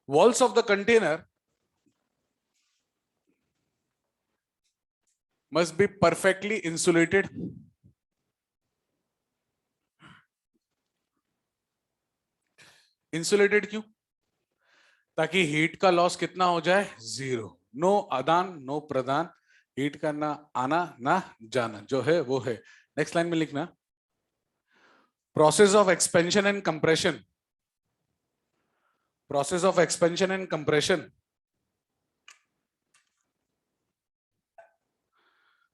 Walls of the container must be perfectly insulated. Insulated क्यों? ताकि हीट का लॉस कितना हो जाए? जीरो। नो आदान नो प्रदान, हीट का ना आना ना जाना, जो है वो है। नेक्स्ट लाइन में लिखना, process of expansion and compression, process of expansion and compression,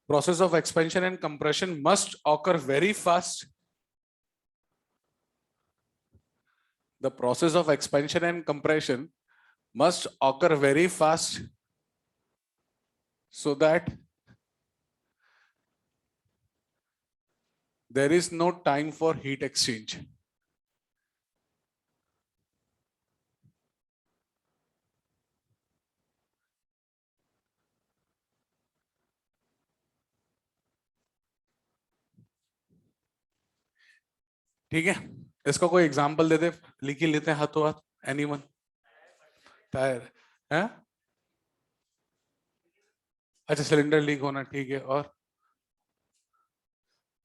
process of expansion and compression must occur very fast. The process of expansion and compression must occur very fast so that there is no time for heat exchange. ठीक है, इसका कोई example दे दे, लिख ही लेते हैं हाथों हाथ। Anyone? Tyre है? अच्छा सिलेंडर लीक होना, ठीक है, और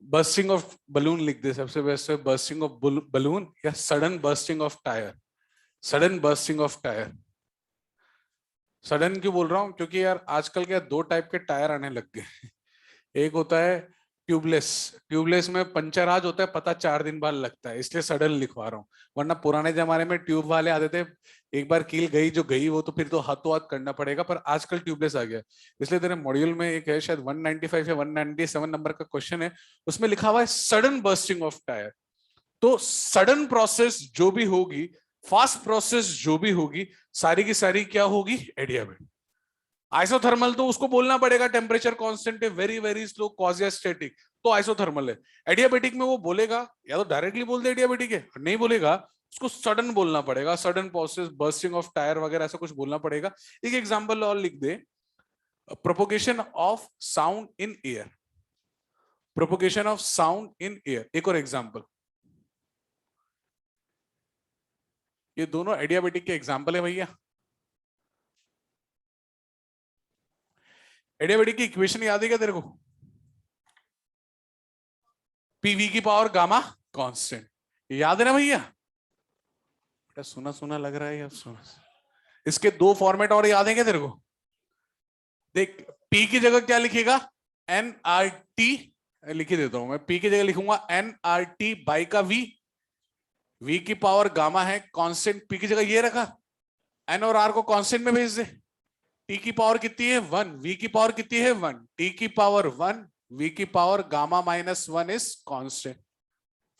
बर्स्टिंग ऑफ बलून लिख दे, सबसे बेस्ट है बर्स्टिंग ऑफ बलून या sudden bursting of tyre. Sudden bursting of tyre. Sudden क्यों बोल रहा हूँ? क्योंकि यार आजकल क्या दो टाइप के टायर आने लग गए। एक होता है ट्यूबलेस, ट्यूबलेस में पंचर आज होता है पता 4 दिन बाद लगता है, इसलिए सडन लिखवा रहा हूँ। वरना पुराने जमाने में ट्यूब वाले आते थे, एक बार कील गई जो गई, वो तो फिर तो हाथों हाथ करना पड़ेगा, पर आजकल ट्यूबलेस आ गया। इसलिए तेरे मॉड्यूल में एक है शायद 195 या 197 नंबर का क्वेश्चन है, उसमें लिखा हुआ है सडन बर्स्टिंग ऑफ टायर। तो सडन प्रोसेस जो भी होगी फास्ट प्रोसेस जो भी होगी सारी की सारी क्या होगी, एडियाबेटिक। आइसोथर्मल तो उसको बोलना पड़ेगा टेम्परेचर कांस्टेंट है, वेरी वेरी स्लो, क्वाजिस्टेटिक, तो आइसोथर्मल है। एडियाबेटिक में वो बोलेगा या तो डायरेक्टली बोल दे एडियाबेटिक है, नहीं बोलेगा उसको सडन बोलना पड़ेगा, sudden process, bursting of tyre वगैरह ऐसा कुछ बोलना पड़ेगा। एक एग्जांपल और लिख दे, propagation of sound in air, propagation of sound in air. एक और एग्जांपल, ये दोनों एडियाबेटिक के एग्जांपल है भैया। एडियाबेटिक की इक्वेशन याद है क्या तेरे को? पीवी की पावर गामा कांस्टेंट, याद है ना भैया? बेटा सुना सुना लग रहा है, अब सुना। इसके दो फॉर्मेट और याद है क्या तेरे को? देख, पी की जगह क्या लिखेगा, एन आर टी, लिख ही देता हूं मैं, पी की जगह लिखूंगा एन आर टी बाई का वी, वी की पावर गामा है कांस्टेंट, पी की जगह ये रखा, एन और आर को कांस्टेंट में भेज दे। टी की पावर कितनी है 1, वी की पावर कितनी है 1, टी की पावर 1, वी की power gamma minus 1 is constant.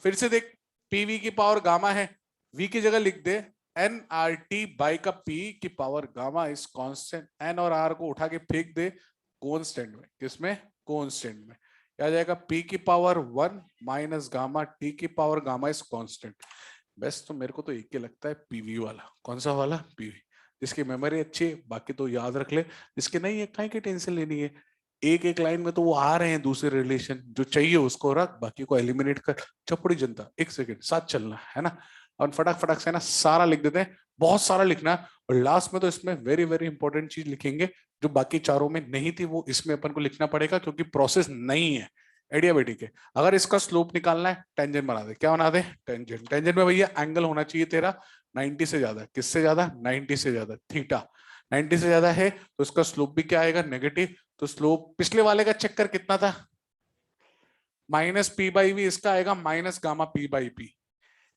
फिर से देख, पी वी की पावर गामा है, वी की जगह लिख दे एन आर टी बाई का पी की power gamma is constant, N और आर को उठा के फेंक दे कांस्टेंट में, किसमें, कांस्टेंट में, क्या आ जाएगा, पी की पावर 1 माइनस गामा टी की power gamma is constant. Best तो मेरे को तो एक ही लगता है, पीवी वाला। कौन सा वाला? पीवी। जिसकी मेमोरी अच्छी है बाकी तो याद रख ले, जिसके नहीं है काहे की टेंशन लेनी है, एक एक लाइन में तो वो आ रहे हैं दूसरे रिलेशन, जो चाहिए उसको रख, बाकी को एलिमिनेट कर। चपड़ी जनता, एक सेकंड साथ चलना है ना, और फटाक फटाक से ना सारा लिख देते हैं, बहुत सारा लिखना है, और लास्ट में तो इसमें वेरी वेरी इंपॉर्टेंट चीज लिखेंगे जो बाकी चारों में नहीं थी, वो इसमें अपन को लिखना पड़ेगा क्योंकि प्रोसेस नहीं है, एडियाबेटिक है। अगर इसका स्लोप निकालना है, टेंजेंट बना दे। क्या बना दे? टेंजेंट। टेंजेंट में भैया एंगल होना चाहिए तेरा 90 से ज्यादा। किससे ज्यादा? 90 से ज्यादा। थीटा 90 से ज्यादा है तो इसका स्लोप भी क्या आएगा? नेगेटिव। तो स्लोप पिछले वाले का चक्कर कितना था? माइनस पी बाई वी, इसका आएगा minus gamma P by P,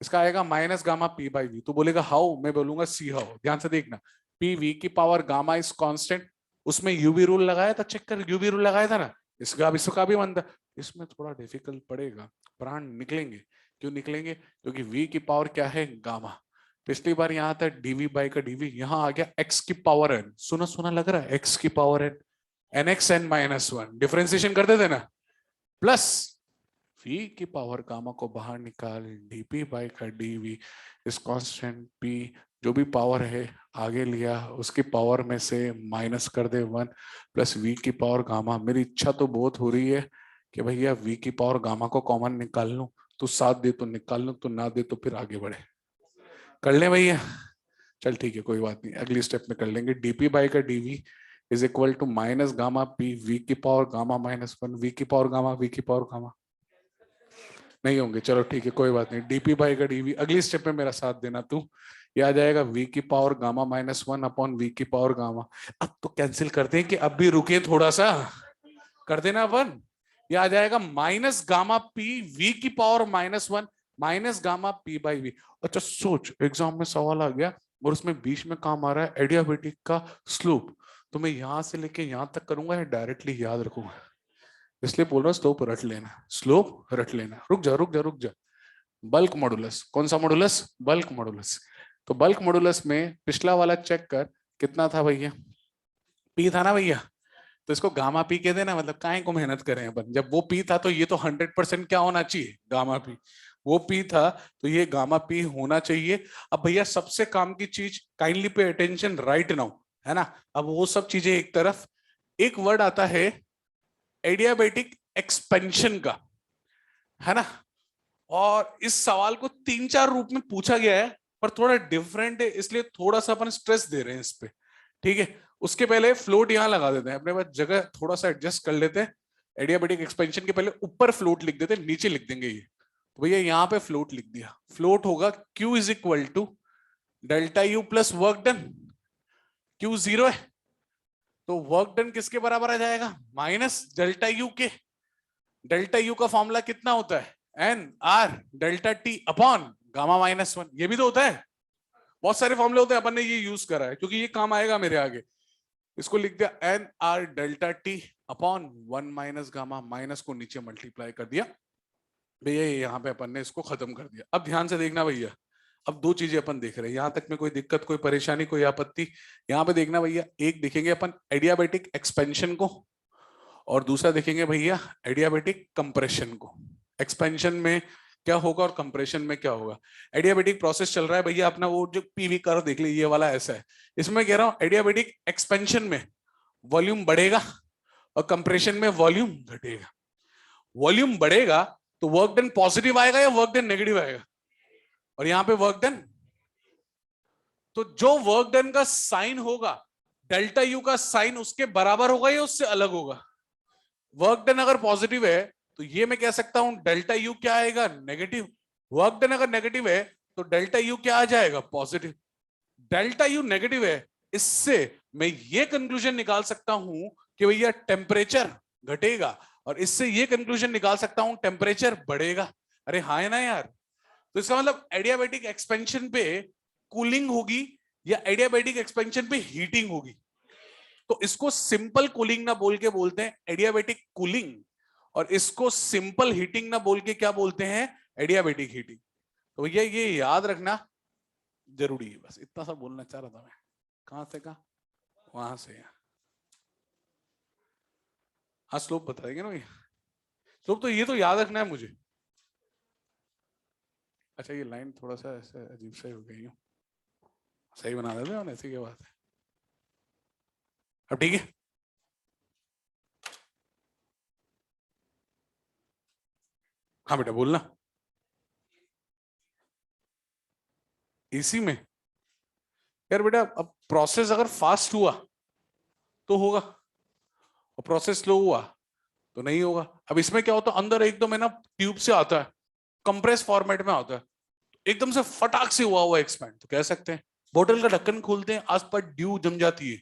इसका आएगा minus gamma P by V. तो बोलेगा हाउ, मैं बोलूंगा सी हाउ। ध्यान से देखना, पी वी की पावर गामा इज कांस्टेंट, उसमें यूवी रूल लगाया था, चेक कर, यूवी रूल लगाया था ना, इसका भी बनता। इसमें थोड़ा डिफिकल्ट पड़ेगा, प्राण निकलेंगे। क्यों निकलेंगे? क्योंकि वी की पावर क्या है? गामा। पिछली बार यहाँ था डीवी बाई का डीवी, यहाँ आ गया एक्स की पावर एन। सुना सुना लग रहा है, एक्स की power N, N X N minus 1, differentiation कर देते ना, प्लस v की पावर गामा को बाहर निकाल, dp बाई का dv इस कांस्टेंट p, जो भी पावर है आगे लिया उसकी पावर में से माइनस कर दे 1, प्लस v की पावर गामा। मेरी इच्छा तो बहुत हो रही है कि भैया v की पावर गामा को कॉमन निकाल लूं, तू साथ दे तो निकाल लूं, तो ना दे तो फिर आगे बढ़े। कर ले भैया, चल ठीक है कोई बात नहीं, अगली स्टेप में कर लेंगे। dp बाई का dv is equal to minus gamma p, v की पावर गामा माइनस 1, v की पावर गामा, v की पावर गामा। नहीं होंगे, चलो ठीक है कोई बात नहीं, डीपी बाई का डीवी। अगली स्टेप में मेरा साथ देना तू, ये आ जाएगा वी की power gamma minus 1 upon V की पावर गामा। अब तो कैंसिल करते हैं कि अब भी रुके थोड़ा सा, कर देना अपन। ये आ जाएगा माइनस गामा पी वी की power minus 1 minus gamma P by V. अच्छा सोच, एग्जाम में सवाल आ गया और उसमें बीच में काम आ रहा है एडियाबेटिक का स्लोप, तो मैं यहां से लेके यहां तक करूंगा या डायरेक्टली याद रखूंगा? इसलिए बोल रहा हूँ स्लोप रट लेना, स्लोप रट लेना। रुक जा रुक जा रुक जा, बल्क मॉडुलस। कौन सा मॉडुलस? Bulk modulus. तो बल्क मॉडुलस में पिछला वाला चेक कर, कितना था भैया? पी था ना भैया, तो इसको गामा पी कह देना, मतलब काहे को मेहनत करें अपन, जब वो पी था तो ये तो 100% क्या होना चाहिए? Gamma P. वो पी था तो ये गामा पी होना चाहिए। अब भैया सबसे काम की चीज, kindly pay attention right now, है ना। अब वो सब चीजें एक तरफ, एक वर्ड आता है एडियाबेटिक एक्सपेंशन का, है ना। और इस सवाल को 3-4 रूप में पूछा गया है, पर थोड़ा डिफरेंट है इसलिए थोड़ा सा अपन स्ट्रेस दे रहे हैं इस पे, ठीक है। उसके पहले फ्लोट यहां लगा देते हैं, अपने पास जगह थोड़ा सा एडजस्ट कर लेते हैं। एडियाबेटिक एक्सपेंशन के पहले ऊपर फ्लोट लिख देते हैं, नीचे लिख देंगे ये। तो भैया यहाँ पे फ्लोट लिख दिया, फ्लोट होगा Q is equal to delta U plus work done. Q 0 है तो वर्क डन किसके बराबर आ जाएगा? माइनस डेल्टा यू के। डेल्टा यू का फॉर्मूला कितना होता है? N R delta T upon gamma minus 1। ये भी तो होता है, बहुत सारे फॉर्मूले होते हैं, अपन ने ये यूज करा है क्योंकि ये काम आएगा मेरे आगे। इसको लिख दिया N R delta T upon 1 minus gamma, minus को नीचे मल्टीप्लाई कर दिया भैया, यहाँ पे अपन ने इसको खत्म कर दिया। अब ध्यान से देखना भैया, अब दो चीजें अपन देख रहे हैं, यहां तक में कोई दिक्कत, कोई परेशानी, कोई आपत्ति? यहाँ पे देखना भैया, एक देखेंगे अपन एडियाबेटिक एक्सपेंशन को, और दूसरा देखेंगे भैया एडियाबेटिक कंप्रेशन को। एक्सपेंशन में क्या होगा और कंप्रेशन में क्या होगा? एडियाबेटिक प्रोसेस चल रहा है भैया अपना, वो जो पीवी कर्व देख लीजिए, ये वाला ऐसा है। इसमें कह रहा हूं एडियाबेटिक एक्सपेंशन में वॉल्यूम बढ़ेगा और कंप्रेशन में वॉल्यूम घटेगा। वॉल्यूम बढ़ेगा तो वर्क डन पॉजिटिव आएगा या वर्क डन नेगेटिव आएगा? और यहां पे वर्क डन, तो जो वर्क डन का साइन होगा, डेल्टा यू का साइन उसके बराबर होगा या उससे अलग होगा? वर्क डन अगर पॉजिटिव है तो ये मैं कह सकता हूं डेल्टा यू क्या आएगा? नेगेटिव। वर्क डन अगर नेगेटिव है तो डेल्टा यू क्या आ जाएगा? पॉजिटिव। डेल्टा यू नेगेटिव है, इससे मैं ये कंक्लूजन निकाल सकता हूं कि भैया टेम्परेचर घटेगा, और इससे ये कंक्लूजन निकाल सकता हूं टेम्परेचर बढ़ेगा। अरे हाँ है ना यार? तो इसका मतलब एडियाबेटिक एक्सपेंशन पे कूलिंग होगी या एडियाबेटिक एक्सपेंशन पे हीटिंग होगी? तो इसको सिंपल कूलिंग ना बोल के बोलते हैं एडियाबेटिक कूलिंग, और इसको सिंपल हीटिंग ना बोल के क्या बोलते हैं? Adiabatic heating. तो भैया ये याद रखना जरूरी है, बस इतना सा बोलना चाह रहा था मैं। कहां से कहा? वहां से। हाँ स्लोप बता देंगे ना भैया, स्लोप तो ये तो याद रखना है मुझे। अच्छा ये लाइन थोड़ा सा ऐसे अजीब सा ही हो गई हूँ, सही बना देते हैं ऐसी क्या बात है। अब ठीक है। हाँ बेटा बोलना। एसी में यार बेटा, अब प्रोसेस अगर फास्ट हुआ तो होगा, और प्रोसेस स्लो हुआ तो नहीं होगा। अब इसमें क्या होता है, अंदर एकदम है ना ट्यूब से आता है, कंप्रेस फॉर्मेट में आता है, एकदम से फटाक से हुआ एक्सपैंड, तो कह सकते हैं। बोतल का ढक्कन खोलते हैं, आसपास ड्यू जम जाती है,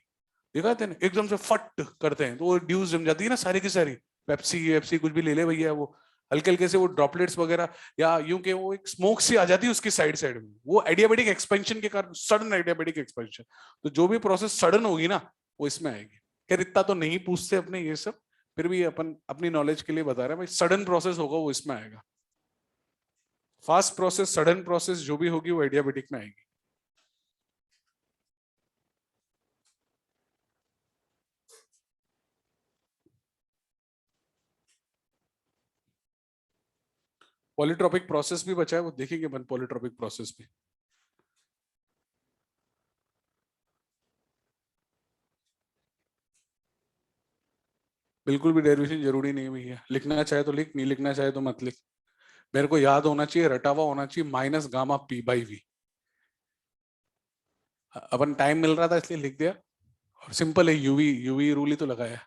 देखा है तेने? एकदम से फट करते हैं तो वो ड्यू जम जाती है ना सारी की सारी। पेप्सी वेप्सी कुछ भी ले ले भैया, वो हल्के हल्के से वो ड्रॉपलेट्स वगैरह, या यूं के वो एक स्मोक सी आ जाती है उसकी साइड साइड में, वो एडियाबेटिक एक्सपेंशन के कारण, सडन एडियाबेटिक एक्सपेंशन। तो जो भी प्रोसेस सडन होगी ना, वो इसमें आएगी। खैर इतना तो नहीं पूछते अपने ये सब, फिर भी अपन अपनी नॉलेज के लिए बता रहे हैं भाई, सडन प्रोसेस होगा वो इसमें आएगा। फास्ट प्रोसेस, सडन प्रोसेस जो भी होगी वो एडियाबेटिक में आएगी। पॉलीट्रॉपिक प्रोसेस भी बचा है, वो देखेंगे अपन पॉलीट्रॉपिक प्रोसेस भी। बिल्कुल भी डेरिवेशन जरूरी नहीं है भैया, लिखना चाहे तो लिख, नहीं लिखना चाहे तो मत लिख। मेरे को याद होना चाहिए, रटावा होना चाहिए, minus gamma P by V. अपन टाइम मिल रहा था इसलिए लिख दिया, और सिंपल है, यूवी यूवी रूल ही तो लगाया।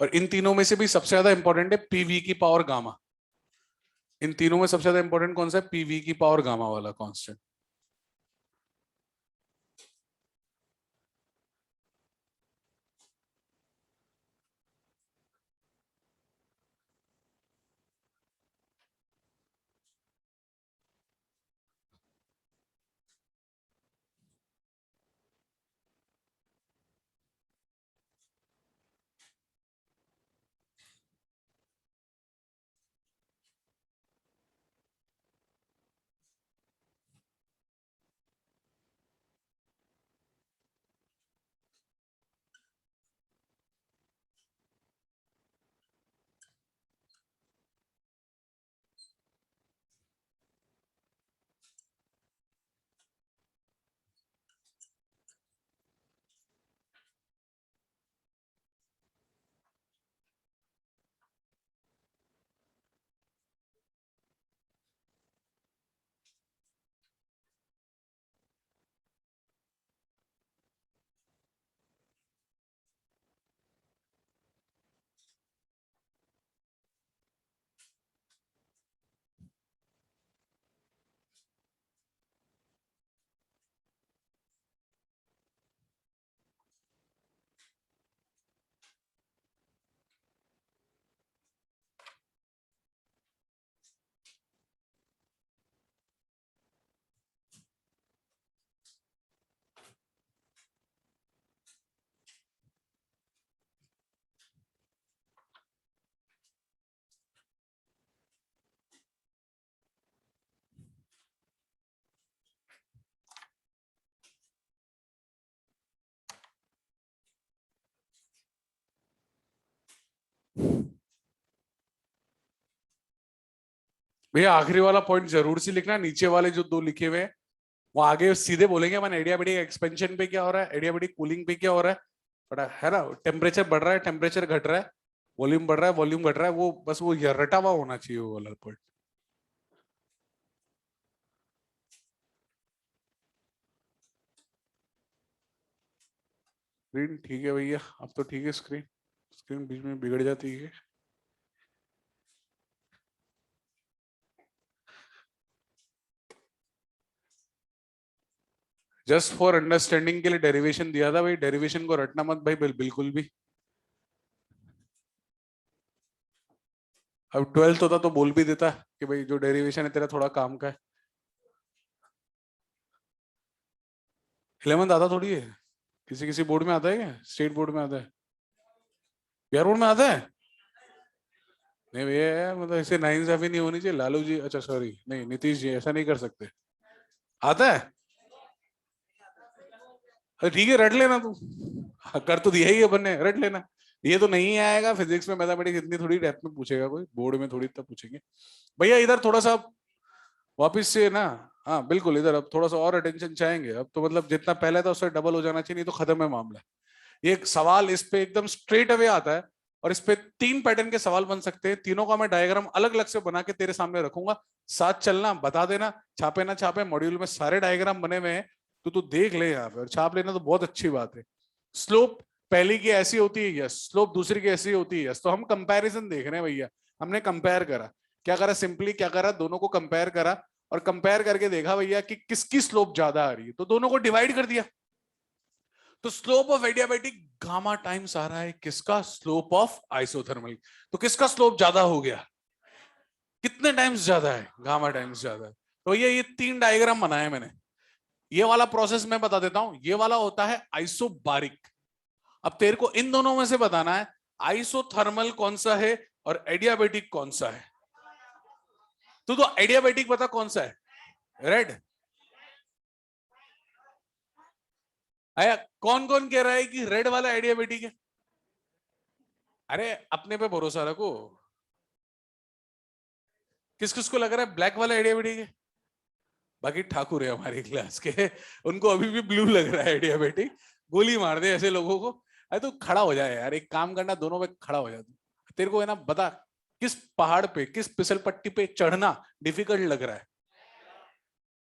और इन तीनों में से भी सबसे ज्यादा इंपॉर्टेंट है पीवी की पावर गामा। इन तीनों में सबसे ज्यादा इंपॉर्टेंट कौन सा है? पीवी की पावर गामा वाला कांस्टेंट। भैया आखिरी वाला पॉइंट जरूर से लिखना, नीचे वाले जो दो लिखे हुए हैं वो आगे सीधे बोलेंगे अपन एडियाबेटिक एक्सपेंशन पे क्या हो रहा है, एडियाबेटिक कूलिंग पे क्या हो रहा है, बड़ा है ना, टेम्परेचर बढ़ रहा है, टेम्परेचर घट रहा है, वॉल्यूम बढ़ रहा है, वॉल्यूम घट रहा है, वो बस वो रटा हुआ होना चाहिए वो वाला पॉइंट। स्क्रीन ठीक है भैया, अब तो ठीक है स्क्रीन, स्क्रीन बीच में बिगड़ जाती है। जस्ट फॉर अंडरस्टैंडिंग के लिए डेरिवेशन दिया था भाई, डेरिवेशन को रटना मत भाई बिल्कुल भी। अब 12th होता तो बोल भी देता कि भाई जो डेरिवेशन है तेरा थोड़ा काम का है। 11th आता थोड़ी है, किसी किसी बोर्ड में आता है क्या, स्टेट बोर्ड में आता है, बिहार बोर्ड में आता है। नहीं भैया यार, मतलब ऐसे नाइंसाफी नहीं होनी चाहिए, लालू जी, अच्छा सॉरी नहीं नीतीश जी ऐसा नहीं कर सकते। आता है, अरे ठीक है रट लेना तू। हाँ, कर तो दिया ही अपन ने, रट लेना। ये तो नहीं आएगा फिजिक्स में, मैथमेटिक्स इतनी थोड़ी डेप्थ में पूछेगा कोई, बोर्ड में थोड़ी तब पूछेंगे। भैया इधर थोड़ा सा वापिस से ना, हाँ बिल्कुल इधर अब थोड़ा सा और अटेंशन चाहेंगे, अब तो मतलब जितना पहले था उससे डबल हो जाना चाहिए, नहीं तो खत्म है मामला। ये एक सवाल इस पे एकदम स्ट्रेट अवे आता है, और इस पे 3 पैटर्न के सवाल बन सकते हैं, तीनों का मैं डायग्राम अलग अलग से बना के तेरे सामने रखूंगा। साथ चलना, बता देना, छापे ना छापे, मॉड्यूल में सारे डायग्राम बने हुए हैं, तो तू देख ले यहाँ पे, और छाप लेना तो बहुत अच्छी बात है। स्लोप पहली की ऐसी होती है यस, स्लोप दूसरी की ऐसी होती है यस, तो हम कंपैरिजन देख रहे हैं भैया, हमने कंपेयर करा, क्या करा सिंपली, क्या करा दोनों को कंपेयर करा, और कंपेयर करके देखा भैया कि किसकी स्लोप ज्यादा आ रही है, तो दोनों को डिवाइड कर दिया। तो slope of adiabatic gamma times आ रहा है किसका, स्लोप ऑफ आइसोथर्मल। तो किसका स्लोप ज्यादा हो गया, कितने टाइम्स ज्यादा है, गामा टाइम्स ज्यादा है। तो ये 3 डायग्राम बनाए मैंने। ये वाला प्रोसेस मैं बता देता हूं, ये वाला होता है आइसोबारिक। अब तेरे को इन दोनों में से बताना है आइसोथर्मल कौन सा है और एडियाबेटिक कौन सा है। तो एडियाबेटिक पता कौन सा है, रेड। आया, कौन कौन कह रहा है कि रेड वाला एडियाबेटिक है। अरे अपने पे भरोसा रखो, किस किस को लग रहा है ब्लैक वाला एडियाबेटिक है। बाकी ठाकुर है हमारी क्लास के, उनको अभी भी ब्लू लग रहा है एडियाबेटिक। गोली मार दे ऐसे लोगों को। अरे तू खड़ा हो जाए यार, एक काम करना दोनों पे खड़ा हो जा तू। तेरे को है ना बता, किस पहाड़ पे किस फिसल पट्टी पे चढ़ना डिफिकल्ट लग रहा है।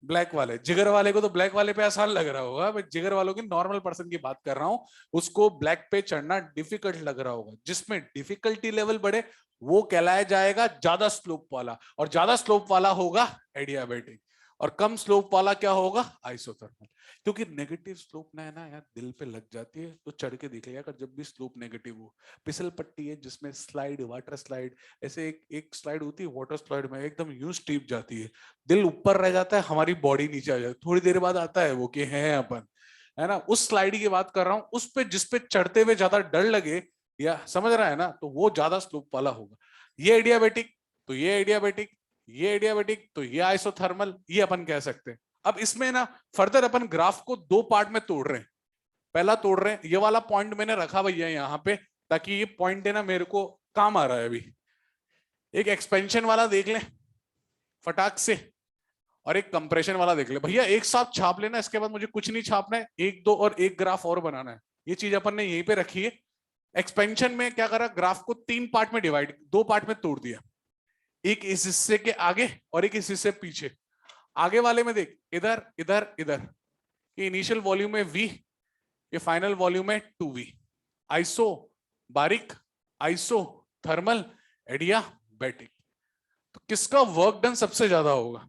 ब्लैक वाले, जिगर वाले को तो ब्लैक वाले पे आसान लग रहा होगा, मैं जिगर वालों की नॉर्मल पर्सन की बात कर रहा हूं, उसको ब्लैक पे चढ़ना डिफिकल्ट लग रहा होगा। जिसमें डिफिकल्टी लेवल बढ़े वो कहलाया जाएगा ज्यादा स्लोप वाला, और ज्यादा स्लोप वाला होगा एडियाबेटिक, और कम स्लोप वाला क्या होगा, आइसोथर्मल। क्योंकि नेगेटिव स्लोप ना है ना यार, दिल पे लग जाती है, तो चढ़ के देख लिया कर जब भी स्लोप नेगेटिव हो। फिसल पट्टी है जिसमें स्लाइड, वाटर स्लाइड, ऐसे एक एक स्लाइड होती है वाटर स्लाइड में एकदम यूं स्टीप जाती है, दिल ऊपर रह जाता है, हमारी बॉडी नीचे आ जाती है, थोड़ी देर बाद आता है वो कि है अपन, है ना, उस स्लाइड की बात कर रहा हूं, उस पे जिस पे चढ़ते हुए ज्यादा डर लगे, या समझ रहा है ना, तो वो ज्यादा स्लोप वाला होगा। ये एडियाबेटिक, तो ये एडियाबेटिक, ये एडियाबेटिक, तो ये आइसोथर्मल, ये अपन कह सकते हैं। अब इसमें ना फर्दर अपन ग्राफ को 2 पार्ट में तोड़ रहे हैं। पहला तोड़ रहे हैं, ये वाला पॉइंट मैंने रखा भैया यहाँ पे, ताकि ये पॉइंट है ना मेरे को काम आ रहा है अभी। एक एक्सपेंशन वाला देख लें फटाक से, और एक कंप्रेशन वाला देख ले भैया, एक साथ छाप लेना, इसके बाद मुझे कुछ नहीं छापना है, एक दो और एक ग्राफ और बनाना है। ये चीज अपन ने यहीं पे रखी है। एक्सपेंशन में क्या करा, ग्राफ को 3 पार्ट में डिवाइड, 2 पार्ट में तोड़ दिया, एक इस हिस्से के आगे और एक इस हिस्से पीछे। आगे वाले में देख, इधर इधर इधर, ये इनिशियल वॉल्यूम है V, ये फाइनल वॉल्यूम है 2V। आइसो बारिक, आइसो थर्मल, एडियाबैटिक। तो किसका वर्क डन सबसे ज्यादा होगा,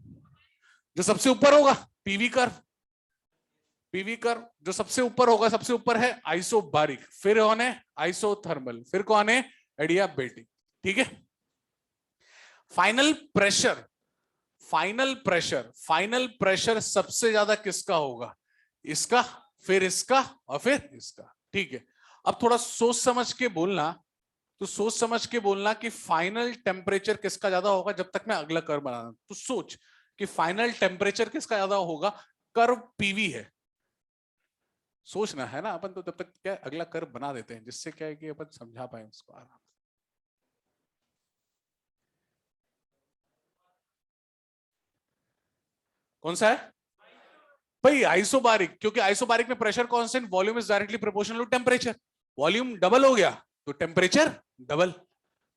जो सबसे ऊपर होगा, पीवी कर्व, पीवी कर्व जो सबसे ऊपर होगा, सबसे ऊपर है आइसोबारिक, फिर कौन है आइसोथर्मल, फिर कौन है एडियाबेटिक। ठीक है। Final pressure, final pressure, final pressure सबसे ज्यादा किसका होगा, इसका, फिर इसका, और फिर इसका। ठीक है। अब थोड़ा सोच समझ के बोलना, तो सोच समझ के बोलना कि फाइनल टेम्परेचर किसका ज्यादा होगा, जब तक मैं अगला कर्व बनाना, तो सोच कि फाइनल टेम्परेचर किसका ज्यादा होगा, कर्व पीवी है, सोचना है ना, अपन तो तब तक क्या अगला कर्व बना देते हैं, जिससे क्या है कि अपन समझा पाए उसको आराम। कौन सा है भाई? आइसोबारिक, क्योंकि आइसोबारिक में pressure constant, volume is directly proportional to temperature. Volume double हो गया तो टेम्परेचर डबल।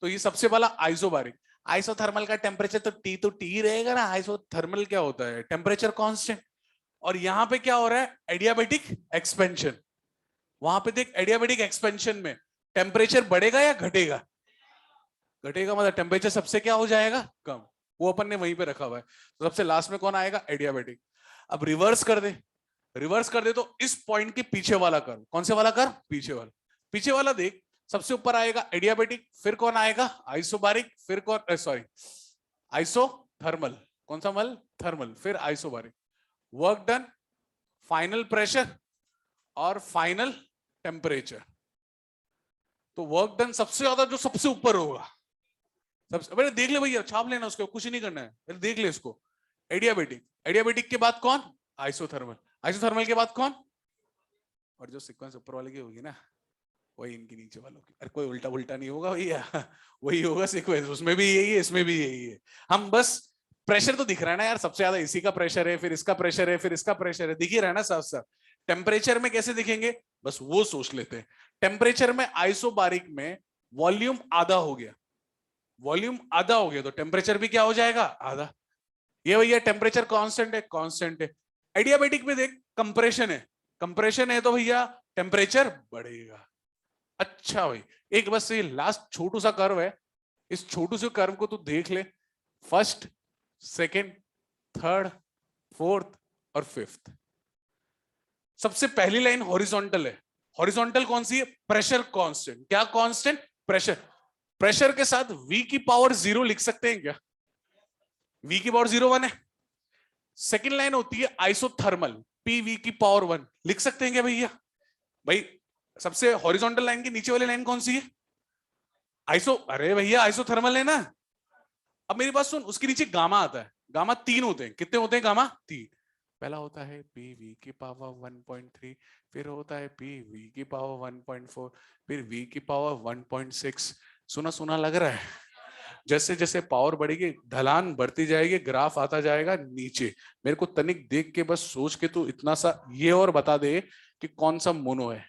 तो ये सबसे वाला आइसोबारिक। आइसोथर्मल का टेम्परेचर तो टी रहेगा ना। आइसोथर्मल क्या होता है? Temperature constant. और यहां पे क्या हो रहा है? Adiabatic expansion. वहां पे देख, एडियाबेटिक एक्सपेंशन में टेम्परेचर बढ़ेगा या घटेगा? घटेगा, मतलब टेम्परेचर सबसे क्या हो जाएगा? कम। वो अपन ने वहीं पे रखा हुआ है। तो सबसे लास्ट में कौन आएगा? एडियाबेटिक। अब रिवर्स कर दे, रिवर्स कर दे तो इस पॉइंट के पीछे वाला कर्व, कौन से वाला कर्व? पीछे वाला। पीछे वाला देख, सबसे ऊपर आएगा एडियाबेटिक, फिर कौन आएगा? आइसोबारिक, फिर कौन, सॉरी, आइसोथर्मल। कौन सा मल? थर्मल, फिर isobaric. Work done, final pressure और फाइनल टेम्परेचर। तो वर्क डन सबसे ज्यादा जो सबसे ऊपर होगा, सबसे पहले देख ले भैया, छाप लेना उसको, कुछ नहीं करना है, पहले देख ले इसको। एडियाबेटिक, एडियाबेटिक के बाद कौन? आइसोथर्मल, आइसोथर्मल के बाद कौन? और जो सीक्वेंस ऊपर वाले की होगी ना, वही इनके नीचे वालों की। अरे कोई उल्टा उल्टा नहीं होगा भैया, वही होगा सीक्वेंस, उसमें भी यही है, इसमें भी यही है। हम बस प्रेशर तो दिख रहा है ना यार, सबसे ज्यादा इसी का प्रेशर है, फिर इसका प्रेशर है, फिर इसका प्रेशर है, दिख ही रहा है ना साफ साफ। टेम्परेचर में कैसे दिखेंगे, बस वो सोच लेते हैं। टेम्परेचर में आइसोबारिक में वॉल्यूम आधा हो गया, वॉल्यूम आधा हो गया तो टेम्परेचर भी क्या हो जाएगा? आधा। ये भैया टेम्परेचर कांस्टेंट है, कांस्टेंट है। एडियाबेटिक में देख, कंप्रेशन है, कंप्रेशन है तो भैया टेम्परेचर बढ़ेगा। अच्छा भाई, एक बस ये लास्ट छोटू सा कर्व है, इस छोटू से कर्व को तू देख ले। फर्स्ट, सेकंड, थर्ड, फोर्थ और फिफ्थ। सबसे पहली लाइन हॉरिजॉन्टल है। हॉरिजॉन्टल कौन सी है? Pressure constant. क्या कांस्टेंट? प्रेशर। प्रेशर के साथ v की पावर 0 लिख सकते हैं क्या? v की पावर 0 1 है। सेकंड लाइन होती है आइसोथर्मल, pv की पावर 1 लिख सकते हैं क्या भैया? भाई सबसे हॉरिजॉन्टल लाइन की नीचे वाली लाइन कौन सी है? आइसो, अरे भैया आइसोथर्मल है ना। अब मेरी बात सुन, उसके नीचे गामा आता है। गामा 3 होते हैं, कितने होते हैं गामा? 3। पहला होता है pv की पावर 1.3, फिर होता है pv की पावर 1.4, फिर v की पावर 1.6। सुना सुना लग रहा है? जैसे जैसे पावर बढ़ेगी ढलान बढ़ती जाएगी, ग्राफ आता जाएगा नीचे। मेरे को तनिक देख के बस सोच के तू इतना सा ये और बता दे कि कौन सा मोनो है।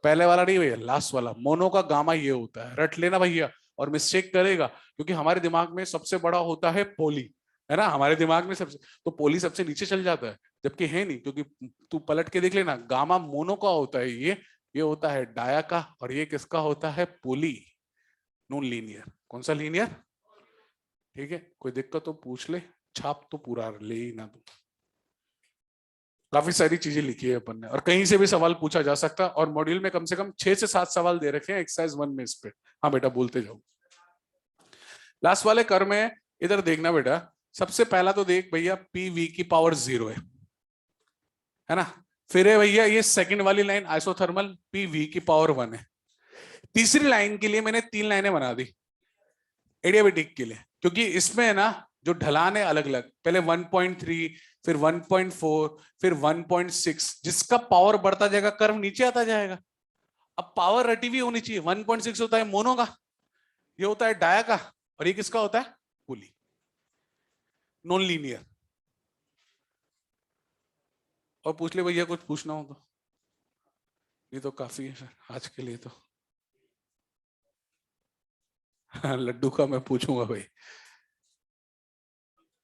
पहले वाला नहीं भैया, लास्ट वाला। मोनो का गामा ये होता है, रट लेना भैया। और मिस्टेक करेगा क्योंकि हमारे दिमाग में सबसे बड़ा होता है पोली, है ना, हमारे दिमाग में सबसे, तो पोली सबसे नीचे चल जाता है, जबकि है नहीं। क्योंकि तू पलट के देख लेना, गामा मोनो का होता है ये होता है डाया का, और ये किसका होता है? पोली, नॉन लीनियर। कौन सा लीनियर? ठीक है, कोई दिक्कत तो पूछ ले, छाप तो पूरा ले ही ना तू। काफी सारी चीजें लिखी है अपन ने, और कहीं से भी सवाल पूछा जा सकता है, और मॉड्यूल में कम से कम 6 से 7 सवाल दे रखे हैं एक्सरसाइज 1 में इस पे। हाँ बेटा बोलते जाओ। लास्ट वाले कर में इधर देखना बेटा, सबसे पहला तो देख भैया pv की पावर 0 है ना। फिर है भैया ये सेकंड वाली लाइन आइसोथर्मल, pv की पावर 1 है। तीसरी लाइन के लिए मैंने 3 लाइनें बना दी एडियाबेटिक के लिए, क्योंकि इसमें है ना जो ढलान है अलग अलग, पहले 1.3, फिर 1.4, फिर 1.6, जिसका पावर बढ़ता जाएगा कर्व नीचे आता जाएगा। अब पावर रटी हुई होनी चाहिए। 1.6 होता है मोनो का, ये होता है डाया का, और ये किसका होता है? पोली, नॉन लीनियर। और पूछ ले भैया कुछ पूछना हो तो, ये तो काफी है सर आज के लिए तो। लड्डू का मैं पूछूंगा भाई।